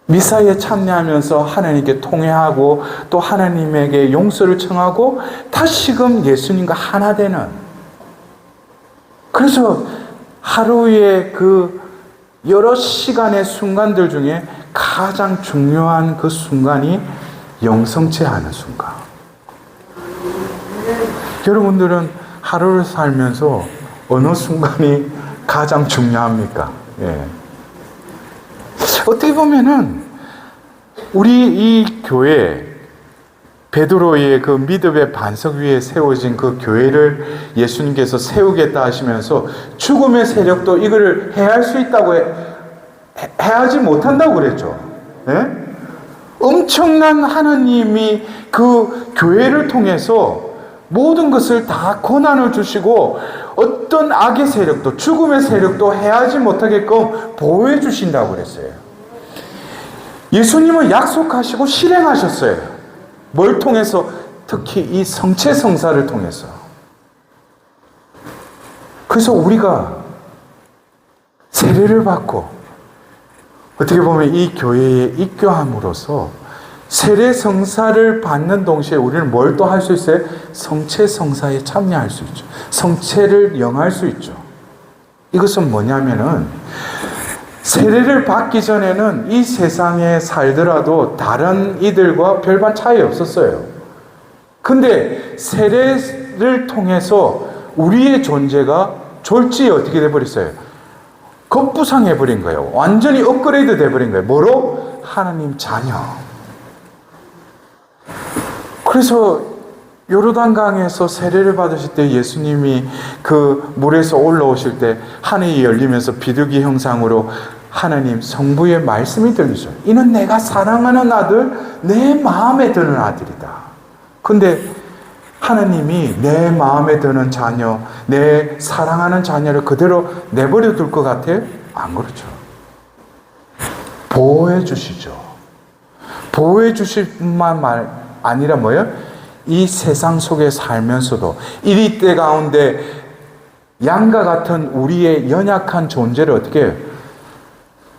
미사에 참여하면서 하나님께 통회하고 또 하나님에게 용서를 청하고 다시금 예수님과 하나 되는. 그래서 하루의 그 여러 시간의 순간들 중에 가장 중요한 그 순간이 영성체 하는 순간. 여러분들은 하루를 살면서 어느 순간이 가장 중요합니까? 예. 어떻게 보면은 우리 이 교회, 베드로의 그 믿음의 반석 위에 세워진 그 교회를 예수님께서 세우겠다 하시면서 죽음의 세력도 이거를 해할 수 있다고 해하지 못한다고 그랬죠. 예? 엄청난 하나님이 그 교회를 통해서 모든 것을 다 권한을 주시고 어떤 악의 세력도 죽음의 세력도 해하지 못하게끔 보호해 주신다고 그랬어요. 예수님은 약속하시고 실행하셨어요. 뭘 통해서? 특히 이 성체 성사를 통해서. 그래서 우리가 세례를 받고 어떻게 보면 이 교회에 입교함으로써 세례 성사를 받는 동시에 우리는 뭘 또 할 수 있어요? 성체 성사에 참여할 수 있죠. 성체를 영할 수 있죠. 이것은 뭐냐면은 세례를 받기 전에는 이 세상에 살더라도 다른 이들과 별반 차이 없었어요. 근데 세례를 통해서 우리의 존재가 졸지에 어떻게 돼버렸어요? 급부상해버린 거예요. 완전히 업그레이드 돼버린 거예요. 뭐로? 하나님 자녀. 그래서 요르단강에서 세례를 받으실 때 예수님이 그 물에서 올라오실 때 하늘이 열리면서 비둘기 형상으로 하나님 성부의 말씀이 들리죠. 이는 내가 사랑하는 아들, 내 마음에 드는 아들이다. 근데 하나님이 내 마음에 드는 자녀, 내 사랑하는 자녀를 그대로 내버려 둘 것 같아요? 안 그렇죠. 보호해 주시죠. 보호해 주실 뿐만 아니라 뭐예요? 이 세상 속에 살면서도 이 때 가운데 양과 같은 우리의 연약한 존재를 어떻게 해요?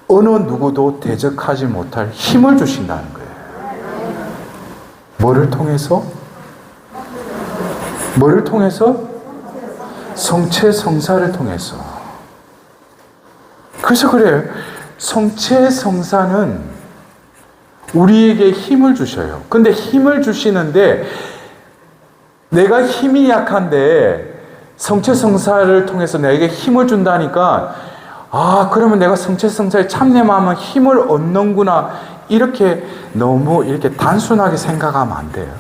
어느 누구도 대적하지 못할 힘을 주신다는 거예요. 뭐를 통해서? 뭐를 통해서? 성체 성사를 통해서. 그래서 그래요. 성체 성사는 우리에게 힘을 주셔요. 근데 힘을 주시는데 내가 힘이 약한데 성체 성사를 통해서 내게 힘을 준다니까 그러면 내가 성체 성사에 참여하면 힘을 얻는구나. 이렇게 너무 이렇게 단순하게 생각하면 안 돼요.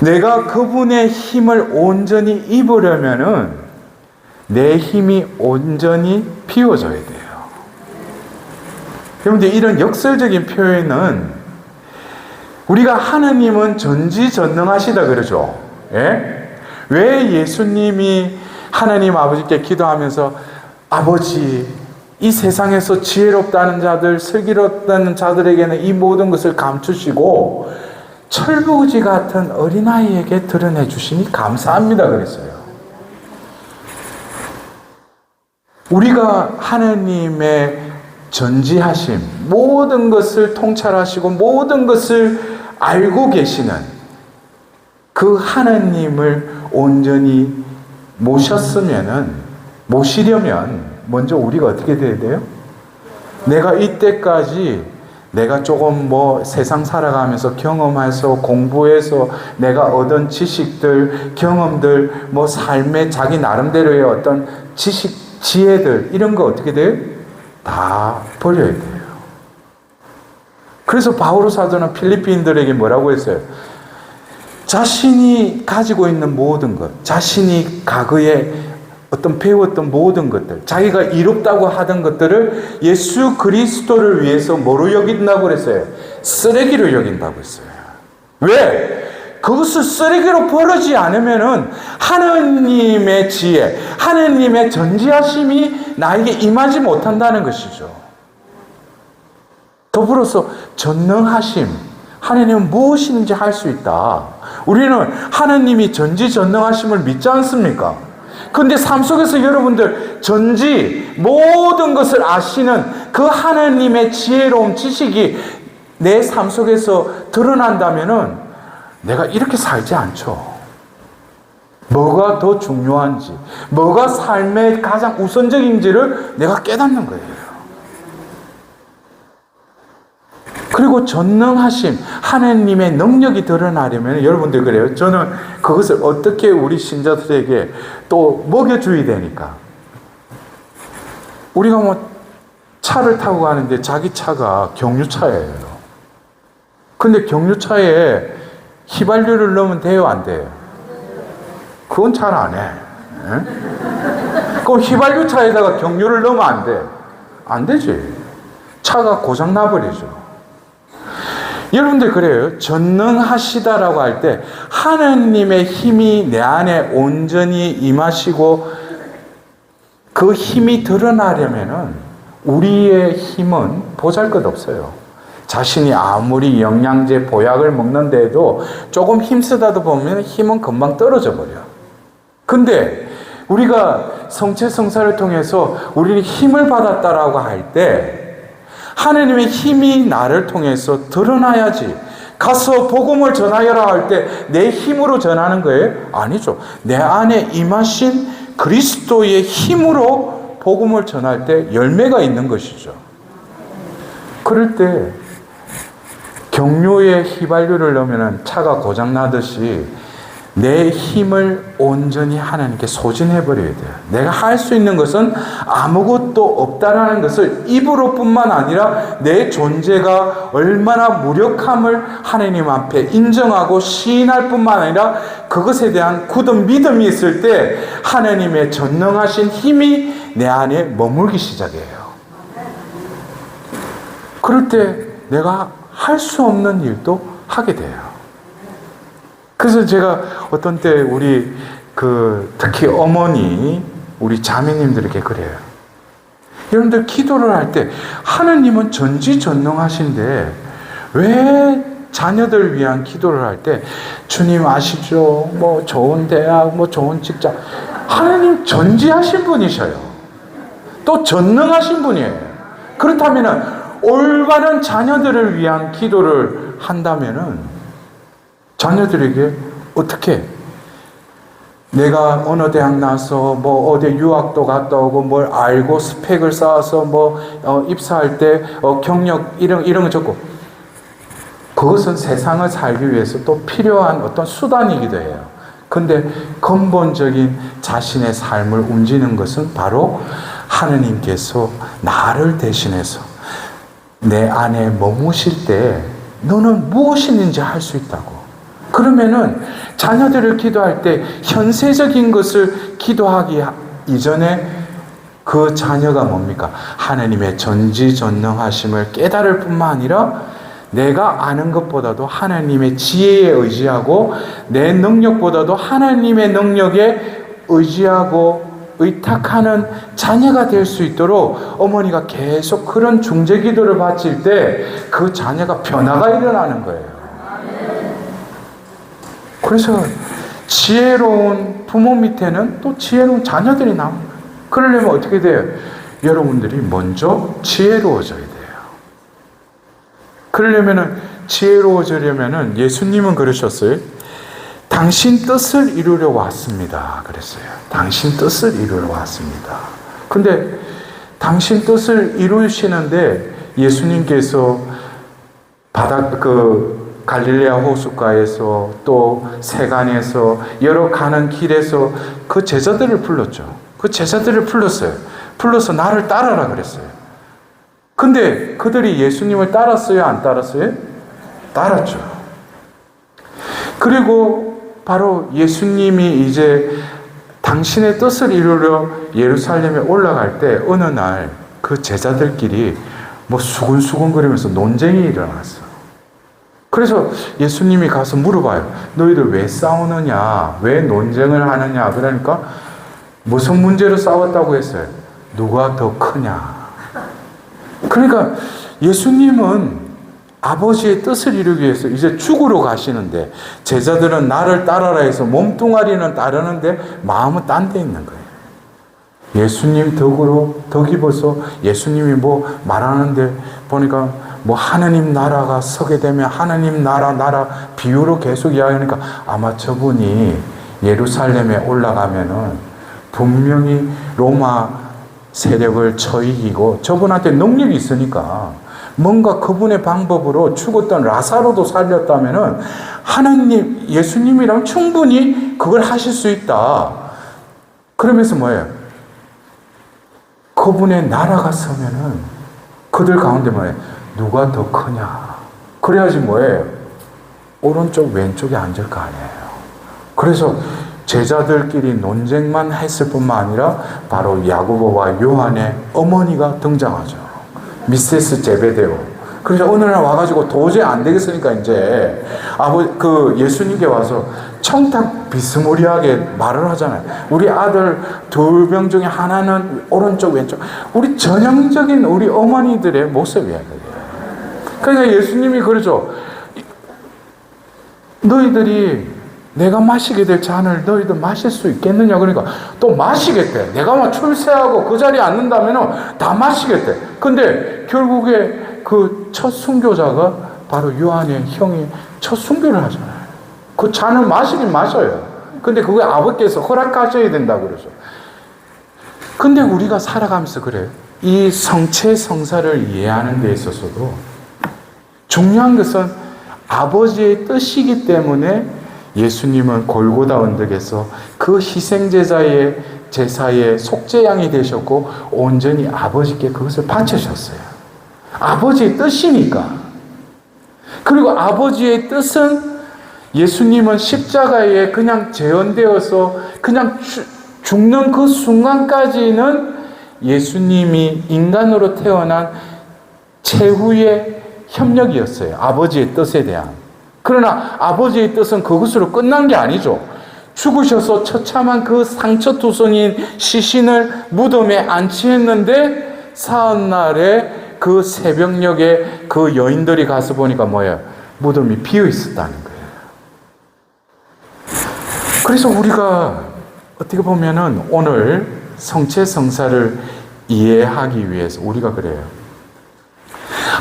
내가 그분의 힘을 온전히 입으려면은 내 힘이 온전히 비워져야 돼요. 여러분들, 이런 역설적인 표현은 우리가 하나님은 전지전능하시다 그러죠. 예? 왜 예수님이 하나님 아버지께 기도하면서 아버지, 이 세상에서 지혜롭다는 자들, 슬기롭다는 자들에게는 이 모든 것을 감추시고 철부지 같은 어린아이에게 드러내 주시니 감사합니다 그랬어요. 우리가 하나님의 전지하심, 모든 것을 통찰하시고 모든 것을 알고 계시는 그 하나님을 온전히 모시려면 먼저 우리가 어떻게 돼야 돼요? 내가 이때까지 내가 조금 세상 살아가면서 경험해서 공부해서 내가 얻은 지식들, 경험들, 삶의 자기 나름대로의 어떤 지식, 지혜들, 이런 거 어떻게 돼요? 다 버려야 돼요. 그래서 바오로 사도는 필리핀들에게 뭐라고 했어요? 자신이 가지고 있는 모든 것, 자신이 과거에 어떤 배웠던 모든 것들, 자기가 이롭다고 하던 것들을 예수 그리스도를 위해서 뭐로 여긴다고 그랬어요? 쓰레기로 여긴다고 했어요. 왜? 그것을 쓰레기로 버리지 않으면은 하나님의 지혜, 하나님의 전지하심이 나에게 임하지 못한다는 것이죠. 더불어서 전능하심, 하나님은 무엇인지 할 수 있다. 우리는 하나님이 전지전능하심을 믿지 않습니까? 그런데 삶 속에서 여러분들 모든 것을 아시는 그 하나님의 지혜로운 지식이 내 삶 속에서 드러난다면은 내가 이렇게 살지 않죠. 뭐가 더 중요한지, 뭐가 삶의 가장 우선적인지를 내가 깨닫는 거예요. 그리고 전능하심, 하나님의 능력이 드러나려면 여러분들 그래요. 저는 그것을 어떻게 우리 신자들에게 또 먹여줘야 되니까. 우리가 차를 타고 가는데 자기 차가 경유차예요. 근데 경유차에 휘발유를 넣으면 돼요, 안 돼요? 그건 잘 안 해. 그럼 휘발유 차에다가 경유를 넣으면 안 돼. 안 되지. 차가 고장 나버리죠. 여러분들 그래요. 전능하시다라고 할 때 하나님의 힘이 내 안에 온전히 임하시고 그 힘이 드러나려면은 우리의 힘은 보잘것없어요. 자신이 아무리 영양제, 보약을 먹는데도 조금 힘쓰다도 보면 힘은 금방 떨어져 버려. 근데 우리가 성체성사를 통해서 우리는 힘을 받았다라고 할 때 하나님의 힘이 나를 통해서 드러나야지. 가서 복음을 전하여라 할 때 내 힘으로 전하는 거예요? 아니죠. 내 안에 임하신 그리스도의 힘으로 복음을 전할 때 열매가 있는 것이죠. 그럴 때 경유에 휘발유를 넣으면 차가 고장나듯이 내 힘을 온전히 하나님께 소진해버려야 돼요. 내가 할 수 있는 것은 아무것도 없다라는 것을 입으로뿐만 아니라 내 존재가 얼마나 무력함을 하나님 앞에 인정하고 시인할 뿐만 아니라 그것에 대한 굳은 믿음이 있을 때 하나님의 전능하신 힘이 내 안에 머물기 시작해요. 그럴 때 내가 할 수 없는 일도 하게 돼요. 그래서 제가 어떤 때 우리 특히 어머니, 우리 자매님들에게 그래요. 여러분들 기도를 할 때 하나님은 전지전능하신데 왜 자녀들 위한 기도를 할 때 주님 아시죠? 좋은 대학, 좋은 직장. 하나님 전지하신 분이셔요. 또 전능하신 분이에요. 그렇다면은 올바른 자녀들을 위한 기도를 한다면은 자녀들에게 어떻게 내가 어느 대학 나서 어디 유학도 갔다 오고 뭘 알고 스펙을 쌓아서 입사할 때 경력 이런 거 적고 그것은 세상을 살기 위해서 또 필요한 어떤 수단이기도 해요. 근데 근본적인 자신의 삶을 움직이는 것은 바로 하나님께서 나를 대신해서 내 안에 머무실 때 너는 무엇이든지 할 수 있다고. 그러면은 자녀들을 기도할 때 현세적인 것을 기도하기 이전에 그 자녀가 뭡니까? 하나님의 전지전능하심을 깨달을 뿐만 아니라 내가 아는 것보다도 하나님의 지혜에 의지하고 내 능력보다도 하나님의 능력에 의지하고 의탁하는 자녀가 될 수 있도록 어머니가 계속 그런 중재 기도를 바칠 때 그 자녀가 변화가 일어나는 거예요. 그래서 지혜로운 부모 밑에는 또 지혜로운 자녀들이 나옵니다. 그러려면 어떻게 돼요? 여러분들이 먼저 지혜로워져야 돼요. 그러려면은 지혜로워지려면은 예수님은 그러셨어요. 당신 뜻을 이루려 왔습니다. 그랬어요. 당신 뜻을 이루려 왔습니다. 근데 당신 뜻을 이루시는데 예수님께서 갈릴레아 호숫가에서 또 세간에서 여러 가는 길에서 그 제자들을 불렀죠. 그 제자들을 불렀어요. 불러서 나를 따라라 그랬어요. 근데 그들이 예수님을 따랐어요? 안 따랐어요? 따랐죠. 그리고 바로 예수님이 이제 당신의 뜻을 이루려 예루살렘에 올라갈 때 어느 날 그 제자들끼리 뭐 수근수근거리면서 논쟁이 일어났어. 그래서 예수님이 가서 물어봐요. 너희들 왜 싸우느냐? 왜 논쟁을 하느냐? 그러니까 무슨 문제로 싸웠다고 했어요? 누가 더 크냐? 그러니까 예수님은 아버지의 뜻을 이루기 위해서 이제 죽으러 가시는데 제자들은 나를 따라라 해서 몸뚱아리는 따르는데 마음은 딴 데 있는 거예요. 예수님 덕 입어서 예수님이 뭐 말하는데 보니까 뭐 하나님 나라가 서게 되면 하나님 나라 비유로 계속 이야기하니까 아마 저분이 예루살렘에 올라가면은 분명히 로마 세력을 처이기고 저분한테 능력이 있으니까 뭔가 그분의 방법으로 죽었던 라사로도 살렸다면은 하나님, 예수님이랑 충분히 그걸 하실 수 있다. 그러면서 뭐예요? 그분의 나라가 서면은 그들 가운데 뭐예요? 누가 더 크냐? 그래야지 뭐예요? 오른쪽 왼쪽에 앉을 거 아니에요. 그래서 제자들끼리 논쟁만 했을 뿐만 아니라 바로 야고보와 요한의 어머니가 등장하죠. 미세스 제베데오. 그래서 어느 날 와가지고 도저히 안 되겠으니까 이제 예수님께 와서 청탁 비스무리하게 말을 하잖아요. 우리 아들 2명 중에 하나는 오른쪽 왼쪽. 우리 전형적인 우리 어머니들의 모습이야. 그러니까 예수님이 그러죠. 너희들이 내가 마시게 될 잔을 너희들 마실 수 있겠느냐? 그러니까 또 마시겠대. 내가 막 출세하고 그 자리에 앉는다면 다 마시겠대. 근데 결국에 그 첫 순교자가 바로 요한의 형이 첫 순교를 하잖아요. 그 잔을 마시긴 마셔요. 근데 그게 아버지께서 허락하셔야 된다고 그러죠. 근데 우리가 살아가면서 그래요. 이 성체 성사를 이해하는 데 있어서도 중요한 것은 아버지의 뜻이기 때문에 예수님은 골고다 언덕에서 그 희생제사의 속죄양이 되셨고 온전히 아버지께 그것을 바치셨어요. 아버지의 뜻이니까. 그리고 아버지의 뜻은 예수님은 십자가에 그냥 재현되어서 그냥 죽는 그 순간까지는 예수님이 인간으로 태어난 최후의 협력이었어요. 아버지의 뜻에 대한. 그러나 아버지의 뜻은 그것으로 끝난 게 아니죠. 죽으셔서 처참한 그 상처투성인 시신을 무덤에 안치했는데 사흘날에 그 새벽녘에 그 여인들이 가서 보니까 뭐예요? 무덤이 비어 있었다는 거예요. 그래서 우리가 어떻게 보면은 오늘 성체성사를 이해하기 위해서 우리가 그래요.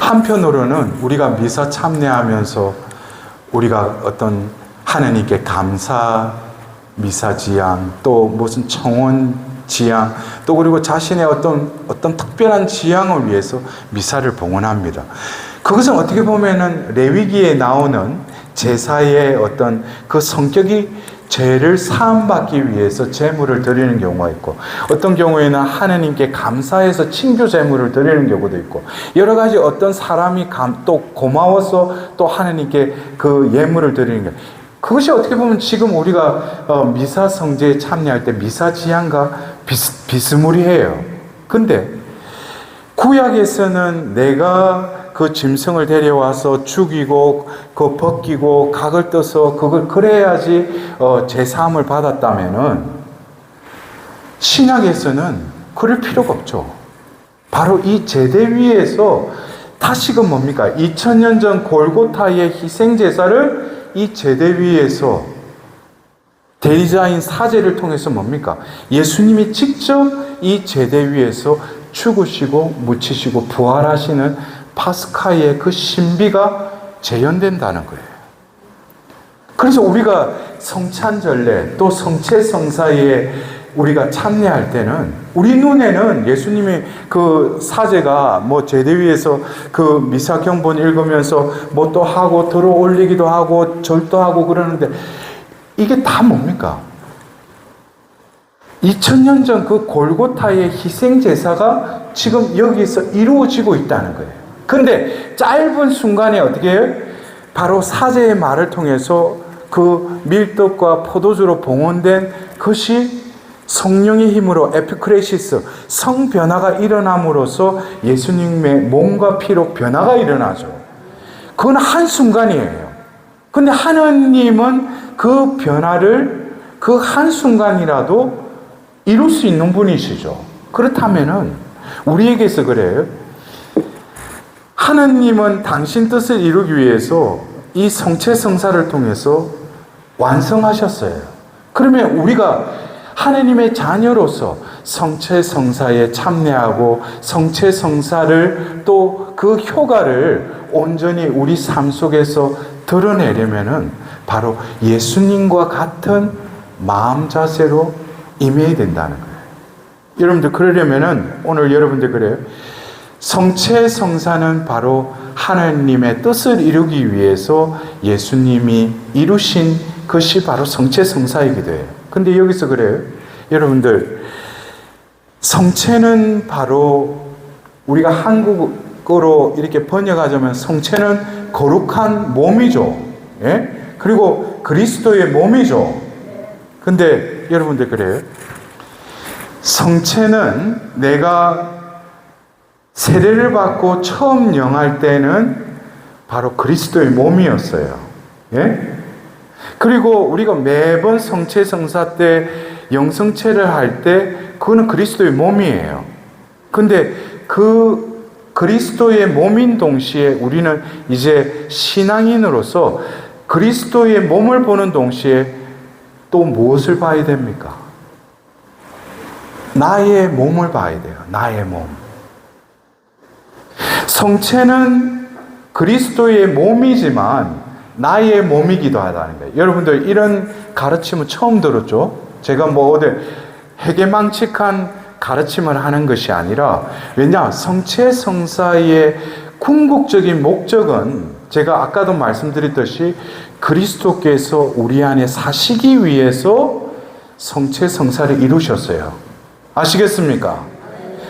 한편으로는 우리가 미사 참여하면서 우리가 어떤 하나님께 감사 미사 지향, 또 무슨 청원 지향, 또 그리고 자신의 어떤 특별한 지향을 위해서 미사를 봉헌합니다. 그것은 어떻게 보면은 레위기에 나오는 제사의 어떤 그 성격이 죄를 사함받기 위해서 제물을 드리는 경우가 있고, 어떤 경우에는 하느님께 감사해서 친교 제물을 드리는 경우도 있고, 여러 가지 어떤 사람이 또 고마워서 또 하느님께 그 예물을 드리는 게, 그것이 어떻게 보면 지금 우리가 미사 성제에 참여할 때 미사 지향과 비스무리해요. 근데 구약에서는 내가 그 짐승을 데려와서 죽이고 그 벗기고 각을 떠서 그걸 그래야지 제사함을 받았다면은, 신약에서는 그럴 필요가 없죠. 바로 이 제대 위에서 다시금 뭡니까? 2000년 전 골고타의 희생 제사를 이 제대 위에서 대리자인 사제를 통해서 뭡니까? 예수님이 직접 이 제대 위에서 죽으시고 묻히시고 부활하시는 파스카의 그 신비가 재현된다는 거예요. 그래서 우리가 성찬절례 또 성체성사에 우리가 참여할 때는 우리 눈에는 예수님이 그 사제가 뭐 제대 위에서 그 미사경본 읽으면서 뭐 또 하고 들어 올리기도 하고 절도 하고 그러는데, 이게 다 뭡니까? 2000년 전 그 골고타의 희생제사가 지금 여기서 이루어지고 있다는 거예요. 근데 짧은 순간에 어떻게 해요? 바로 사제의 말을 통해서 그 밀떡과 포도주로 봉헌된 것이 성령의 힘으로 에피크레시스, 성변화가 일어남으로써 예수님의 몸과 피로 변화가 일어나죠. 그건 한순간이에요. 근데 하느님은 그 변화를 그 한순간이라도 이룰 수 있는 분이시죠. 그렇다면은 우리에게서 그래요. 하느님은 당신 뜻을 이루기 위해서 이 성체성사를 통해서 완성하셨어요. 그러면 우리가 하느님의 자녀로서 성체성사에 참여하고 성체성사를 또 그 효과를 온전히 우리 삶 속에서 드러내려면은 바로 예수님과 같은 마음 자세로 임해야 된다는 거예요. 여러분들 그러려면은 오늘 여러분들 그래요. 성체성사는 바로 하나님의 뜻을 이루기 위해서 예수님이 이루신 것이 바로 성체성사이기도 해요. 근데 여기서 그래요. 여러분들, 성체는 바로 우리가 한국어로 이렇게 번역하자면 성체는 거룩한 몸이죠. 예? 그리고 그리스도의 몸이죠. 근데 여러분들 그래요. 성체는 내가 세례를 받고 처음 영할 때는 바로 그리스도의 몸이었어요. 예? 그리고 우리가 매번 성체 성사 때 영성체를 할 때 그거는 그리스도의 몸이에요. 근데 그 그리스도의 몸인 동시에 우리는 이제 신앙인으로서 그리스도의 몸을 보는 동시에 또 무엇을 봐야 됩니까? 나의 몸을 봐야 돼요. 나의 몸. 성체는 그리스도의 몸이지만 나의 몸이기도 하다는 거예요. 여러분들 이런 가르침은 처음 들었죠? 제가 뭐 어디 해괴망측한 가르침을 하는 것이 아니라, 왜냐? 성체성사의 궁극적인 목적은 제가 아까도 말씀드렸듯이 그리스도께서 우리 안에 사시기 위해서 성체성사를 이루셨어요. 아시겠습니까?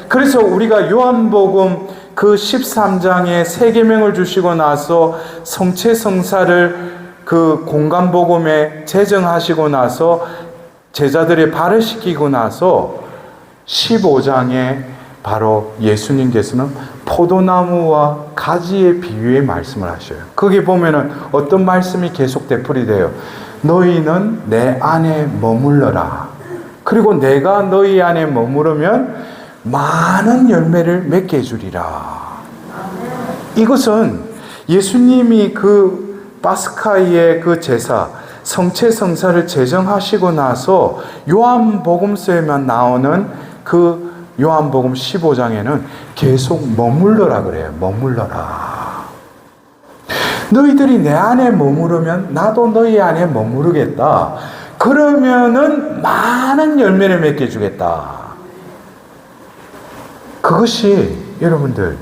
그래서 우리가 요한복음 그 13장에 세 계명을 주시고 나서 성체성사를 그 공간복음에 제정하시고 나서 제자들의 발을 씻기고 나서 15장에 바로 예수님께서는 포도나무와 가지의 비유의 말씀을 하셔요. 거기 보면은 어떤 말씀이 계속 되풀이 돼요. 너희는 내 안에 머물러라. 그리고 내가 너희 안에 머무르면 많은 열매를 맺게 해주리라. 이것은 예수님이 그 파스카의 그 제사, 성체성사를 제정하시고 나서 요한복음서에만 나오는 그 요한복음 15장에는 계속 머물러라 그래요. 머물러라. 너희들이 내 안에 머무르면 나도 너희 안에 머무르겠다. 그러면은 많은 열매를 맺게 해주겠다. 그것이 여러분들,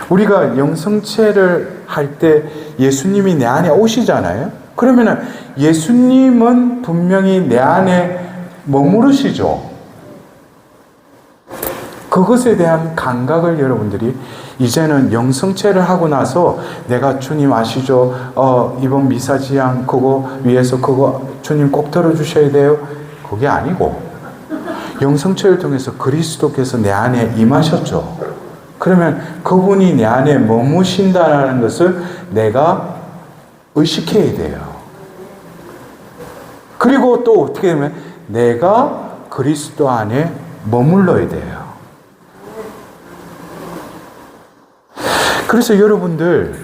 우리가 영성체를 할 때 예수님이 내 안에 오시잖아요. 그러면은 예수님은 분명히 내 안에 머무르시죠. 그것에 대한 감각을 여러분들이 이제는 영성체를 하고 나서 내가 주님 아시죠? 이번 미사지향 그거 위해서 그거 주님 꼭 들어주셔야 돼요. 그게 아니고 영성체를 통해서 그리스도께서 내 안에 임하셨죠. 그러면 그분이 내 안에 머무신다는 것을 내가 의식해야 돼요. 그리고 또 어떻게 되면 내가 그리스도 안에 머물러야 돼요. 그래서 여러분들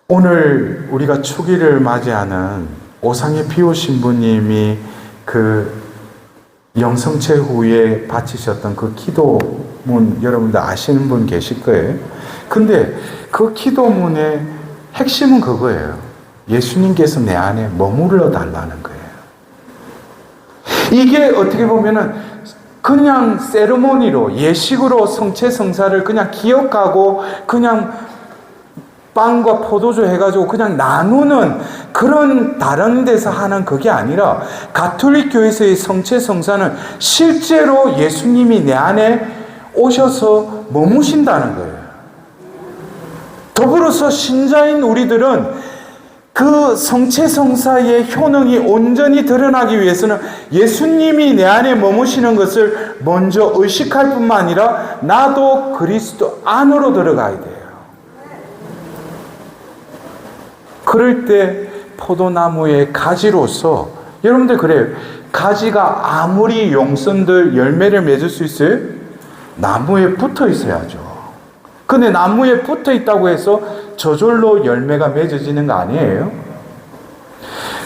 오늘 우리가 추기를 맞이하는 오상의 피오 신부님이 그 영성체 후에 바치셨던 그 기도문 여러분들 아시는 분 계실 거예요. 근데 그 기도문의 핵심은 그거예요. 예수님께서 내 안에 머물러 달라는 거예요. 이게 어떻게 보면은 그냥 세리머니로 예식으로 성체 성사를 그냥 기억하고 그냥 빵과 포도주 해가지고 그냥 나누는 그런 다른 데서 하는 그게 아니라 가톨릭 교회에서의 성체 성사는 실제로 예수님이 내 안에 오셔서 머무신다는 거예요. 더불어서 신자인 우리들은 그 성체성사의 효능이 온전히 드러나기 위해서는 예수님이 내 안에 머무시는 것을 먼저 의식할 뿐만 아니라 나도 그리스도 안으로 들어가야 돼요. 그럴 때 포도나무의 가지로서 여러분들 그래요. 가지가 아무리 용선들 열매를 맺을 수 있어요? 나무에 붙어 있어야죠. 근데 나무에 붙어 있다고 해서 저절로 열매가 맺어지는 거 아니에요?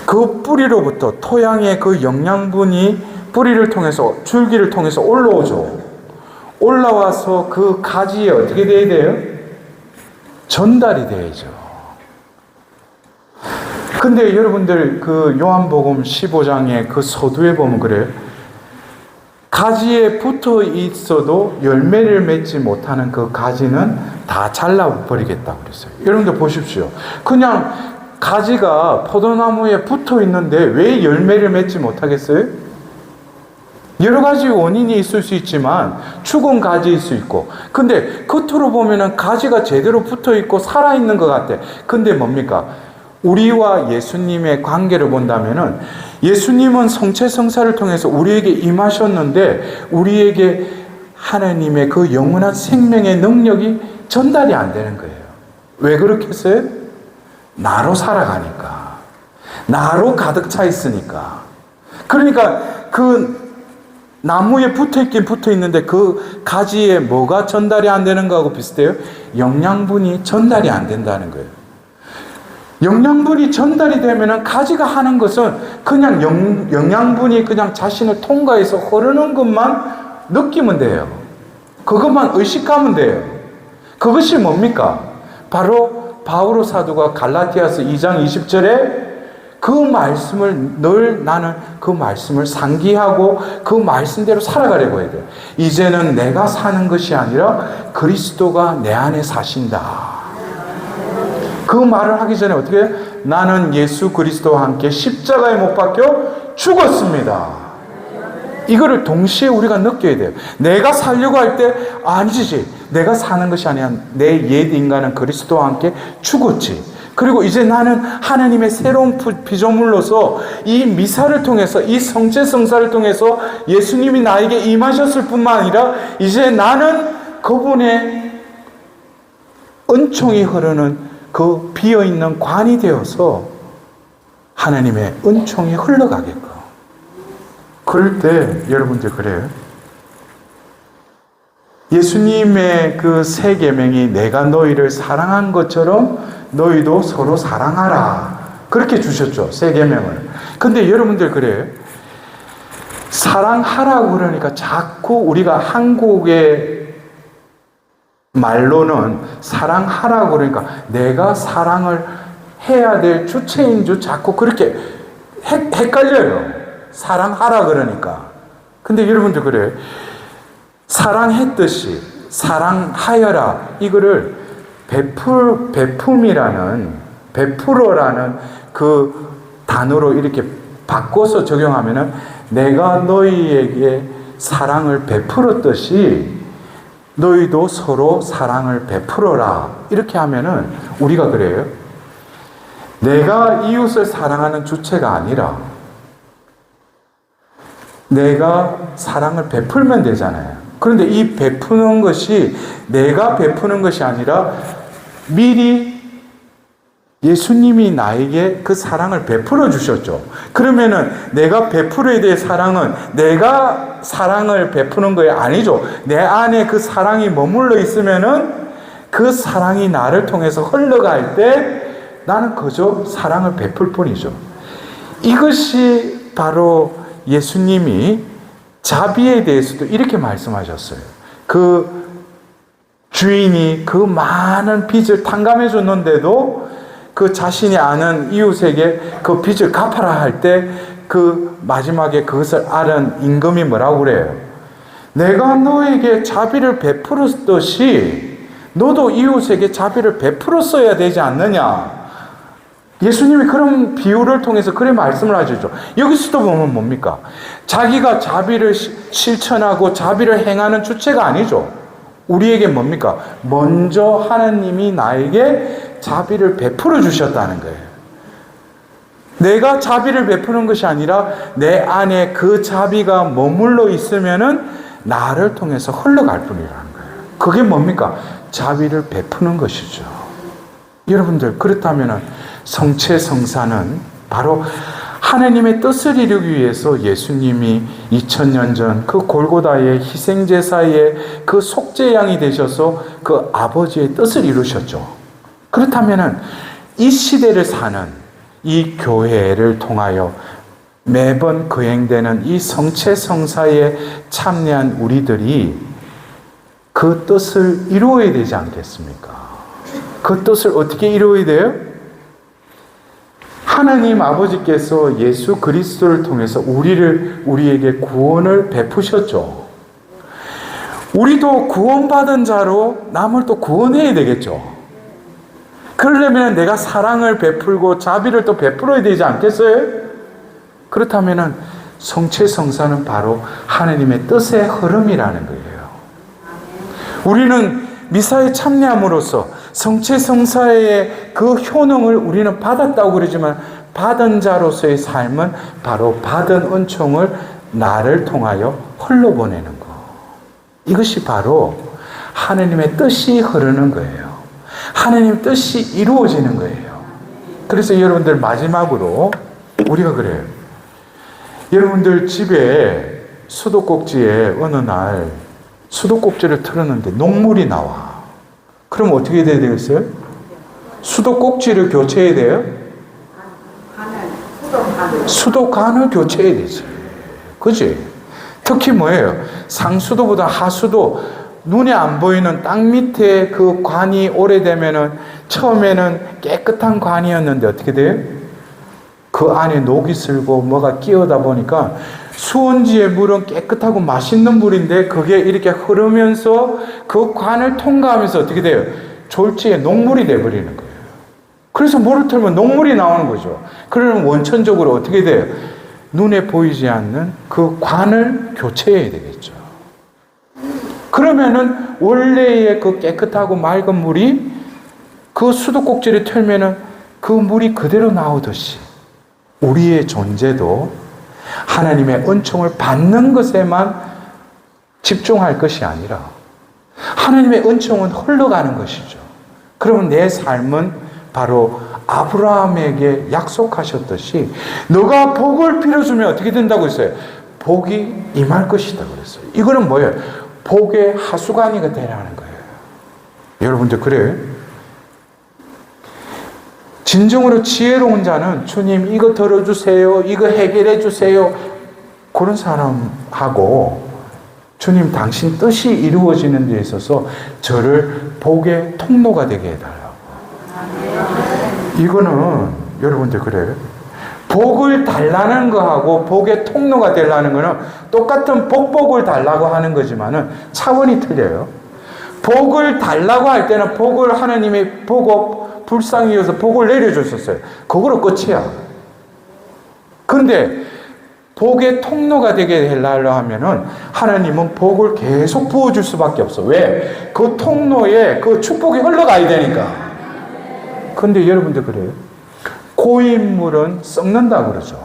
그 뿌리로부터 토양의 그 영양분이 뿌리를 통해서 줄기를 통해서 올라오죠. 올라와서 그 가지에 어떻게 돼야 돼요? 전달이 돼야죠. 근데 여러분들 그 요한복음 15장의 그 서두에 보면 그래요. 가지에 붙어 있어도 열매를 맺지 못하는 그 가지는 다 잘라버리겠다고 그랬어요. 여러분들 보십시오. 그냥 가지가 포도나무에 붙어 있는데 왜 열매를 맺지 못하겠어요? 여러 가지 원인이 있을 수 있지만 죽은 가지일 수 있고, 근데 겉으로 보면은 가지가 제대로 붙어 있고 살아있는 것 같아. 근데 뭡니까? 우리와 예수님의 관계를 본다면은 예수님은 성체성사를 통해서 우리에게 임하셨는데 우리에게 하나님의 그 영원한 생명의 능력이 전달이 안 되는 거예요. 왜 그렇겠어요? 나로 살아가니까. 나로 가득 차 있으니까. 그러니까 그 나무에 붙어 있긴 붙어 있는데 그 가지에 뭐가 전달이 안 되는 거하고 비슷해요? 영양분이 전달이 안 된다는 거예요. 영양분이 전달이 되면은 가지가 하는 것은 그냥 영양분이 그냥 자신을 통과해서 흐르는 것만 느끼면 돼요. 그것만 의식하면 돼요. 그것이 뭡니까? 바로 바오로 사도가 갈라디아서 2장 20절에 그 말씀을 늘 나는 그 말씀을 상기하고 그 말씀대로 살아가려고 해야 돼요. 이제는 내가 사는 것이 아니라 그리스도가 내 안에 사신다. 그 말을 하기 전에 어떻게 해요? 나는 예수 그리스도와 함께 십자가에 못 박혀 죽었습니다. 이거를 동시에 우리가 느껴야 돼요. 내가 살려고 할 때 아니지. 내가 사는 것이 아니라 내 옛 인간은 그리스도와 함께 죽었지. 그리고 이제 나는 하나님의 새로운 피조물로서 이 미사를 통해서 이 성체성사를 통해서 예수님이 나에게 임하셨을 뿐만 아니라 이제 나는 그분의 은총이 흐르는 그 비어있는 관이 되어서 하나님의 은총이 흘러가게끔. 그럴 때 여러분들 그래요. 예수님의 그 세 계명이 내가 너희를 사랑한 것처럼 너희도 서로 사랑하라. 그렇게 주셨죠. 세 계명을. 근데 여러분들 그래요. 사랑하라고 그러니까 자꾸 우리가 한국의 말로는 사랑하라고 그러니까 내가 사랑을 해야 될 주체인 줄 자꾸 그렇게 헷갈려요. 사랑하라 그러니까. 근데 여러분들 그래요. 사랑했듯이 사랑하여라. 이거를 베품이라는 베풀어라는 그 단어로 이렇게 바꿔서 적용하면은 내가 너희에게 사랑을 베풀었듯이 너희도 서로 사랑을 베풀어라. 이렇게 하면은 우리가 그래요. 내가 이웃을 사랑하는 주체가 아니라 내가 사랑을 베풀면 되잖아요. 그런데 이 베푸는 것이 내가 베푸는 것이 아니라 미리 예수님이 나에게 그 사랑을 베풀어 주셨죠. 그러면은 내가 베풀어야 될 사랑은 내가 사랑을 베푸는 게 아니죠. 내 안에 그 사랑이 머물러 있으면은 그 사랑이 나를 통해서 흘러갈 때 나는 그저 사랑을 베풀 뿐이죠. 이것이 바로 예수님이 자비에 대해서도 이렇게 말씀하셨어요. 그 주인이 그 많은 빚을 탕감해 줬는데도 그 자신이 아는 이웃에게 그 빚을 갚아라 할 때 그 마지막에 그것을 알은 임금이 뭐라고 그래요? 내가 너에게 자비를 베풀었듯이 너도 이웃에게 자비를 베풀었어야 되지 않느냐? 예수님이 그런 비유를 통해서 그런 말씀을 하시죠. 여기서도 보면 뭡니까? 자기가 자비를 실천하고 자비를 행하는 주체가 아니죠. 우리에게 뭡니까? 먼저 하나님이 나에게 자비를 베풀어 주셨다는 거예요. 내가 자비를 베푸는 것이 아니라 내 안에 그 자비가 머물러 있으면은 나를 통해서 흘러갈 뿐이라는 거예요. 그게 뭡니까? 자비를 베푸는 것이죠. 여러분들, 그렇다면은 성체성사는 바로 하나님의 뜻을 이루기 위해서 예수님이 2000년 전 그 골고다의 희생제사의 그 속죄양이 되셔서 그 아버지의 뜻을 이루셨죠. 그렇다면은 이 시대를 사는 이 교회를 통하여 매번 거행되는 이 성체성사에 참여한 우리들이 그 뜻을 이루어야 되지 않겠습니까? 그 뜻을 어떻게 이루어야 돼요? 하나님 아버지께서 예수 그리스도를 통해서 우리에게 구원을 베푸셨죠. 우리도 구원받은 자로 남을 또 구원해야 되겠죠. 그러려면 내가 사랑을 베풀고 자비를 또 베풀어야 되지 않겠어요? 그렇다면 성체성사는 바로 하나님의 뜻의 흐름이라는 거예요. 우리는 미사에 참여함으로써 성체성사의 그 효능을 우리는 받았다고 그러지만 받은 자로서의 삶은 바로 받은 은총을 나를 통하여 흘러보내는 것. 이것이 바로 하나님의 뜻이 흐르는 거예요. 하나님 뜻이 이루어지는 거예요. 그래서 여러분들 마지막으로 우리가 그래요. 여러분들 집에 수도꼭지에 어느 날 수도꼭지를 틀었는데 녹물이 나와. 그럼 어떻게 돼야 되겠어요? 수도꼭지를 교체해야 돼요? 수도관을 교체해야 되지. 그지? 특히 뭐예요? 상수도보다 하수도, 눈에 안 보이는 땅 밑에 그 관이 오래되면은 처음에는 깨끗한 관이었는데 어떻게 돼요? 그 안에 녹이 슬고 뭐가 끼어다 보니까 수원지의 물은 깨끗하고 맛있는 물인데 그게 이렇게 흐르면서 그 관을 통과하면서 어떻게 돼요? 졸지에 녹물이 돼버리는 거예요. 그래서 물을 틀면 녹물이 나오는 거죠. 그러면 원천적으로 어떻게 돼요? 눈에 보이지 않는 그 관을 교체해야 되겠죠. 그러면은 원래의 그 깨끗하고 맑은 물이 그 수도꼭지를 틀면은 그 물이 그대로 나오듯이 우리의 존재도 하나님의 은총을 받는 것에만 집중할 것이 아니라 하나님의 은총은 흘러가는 것이죠. 그러면 내 삶은 바로 아브라함에게 약속하셨듯이 너가 복을 빌어주면 어떻게 된다고 했어요? 복이 임할 것이다 그랬어요. 이거는 뭐예요? 복의 하수관이 되라는 거예요. 여러분들 그래요? 진정으로 지혜로운 자는 주님 이거 들어주세요, 이거 해결해 주세요, 그런 사람하고 주님 당신 뜻이 이루어지는 데 있어서 저를 복의 통로가 되게 해달라고. 이거는 여러분들 그래요? 복을 달라는 거하고 복의 통로가 되려는 거는 똑같은 복을 달라고 하는 거지만은 차원이 틀려요. 복을 달라고 할 때는 복을 하나님이 불쌍히 여겨서 복을 내려줬었어요. 그거로 끝이야. 그런데 복의 통로가 되게 하려 하면은 하나님은 복을 계속 부어줄 수밖에 없어. 왜? 그 통로에 그 축복이 흘러가야 되니까. 근데 여러분들 그래요? 고인물은 썩는다 그러죠.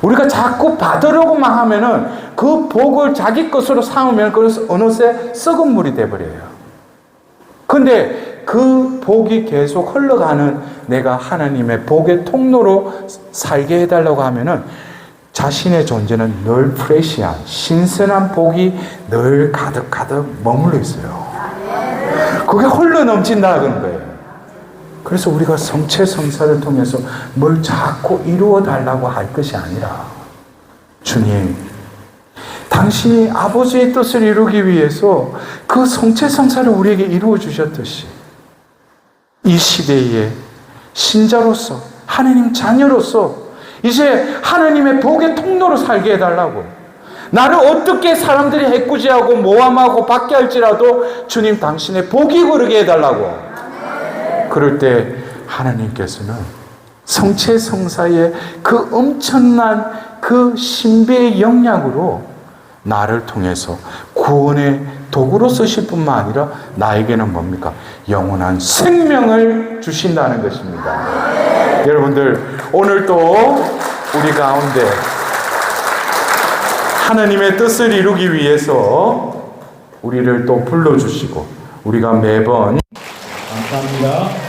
우리가 자꾸 받으려고만 하면은 그 복을 자기 것으로 삼으면 그래서 어느새 썩은 물이 돼버려요. 근데 그 복이 계속 흘러가는 내가 하나님의 복의 통로로 살게 해달라고 하면은 자신의 존재는 늘 프레시한 신선한 복이 늘 가득가득 머물러 있어요. 그게 흘러 넘친다는 거예요. 그래서 우리가 성체성사를 통해서 뭘 자꾸 이루어 달라고 할 것이 아니라 주님, 당신이 아버지의 뜻을 이루기 위해서 그 성체성사를 우리에게 이루어 주셨듯이 이 시대에 신자로서 하나님 자녀로서 이제 하나님의 복의 통로로 살게 해달라고. 나를 어떻게 사람들이 해꾸지하고 모함하고 받게 할지라도 주님 당신의 복이 흐르게 해달라고. 그럴 때 하나님께서는 성체성사의 그 엄청난 그 신비의 영향으로 나를 통해서 구원의 도구로 쓰실 뿐만 아니라 나에게는 뭡니까? 영원한 생명을 주신다는 것입니다. 여러분들, 오늘도 우리 가운데 하나님의 뜻을 이루기 위해서 우리를 또 불러주시고 우리가 매번 감사합니다.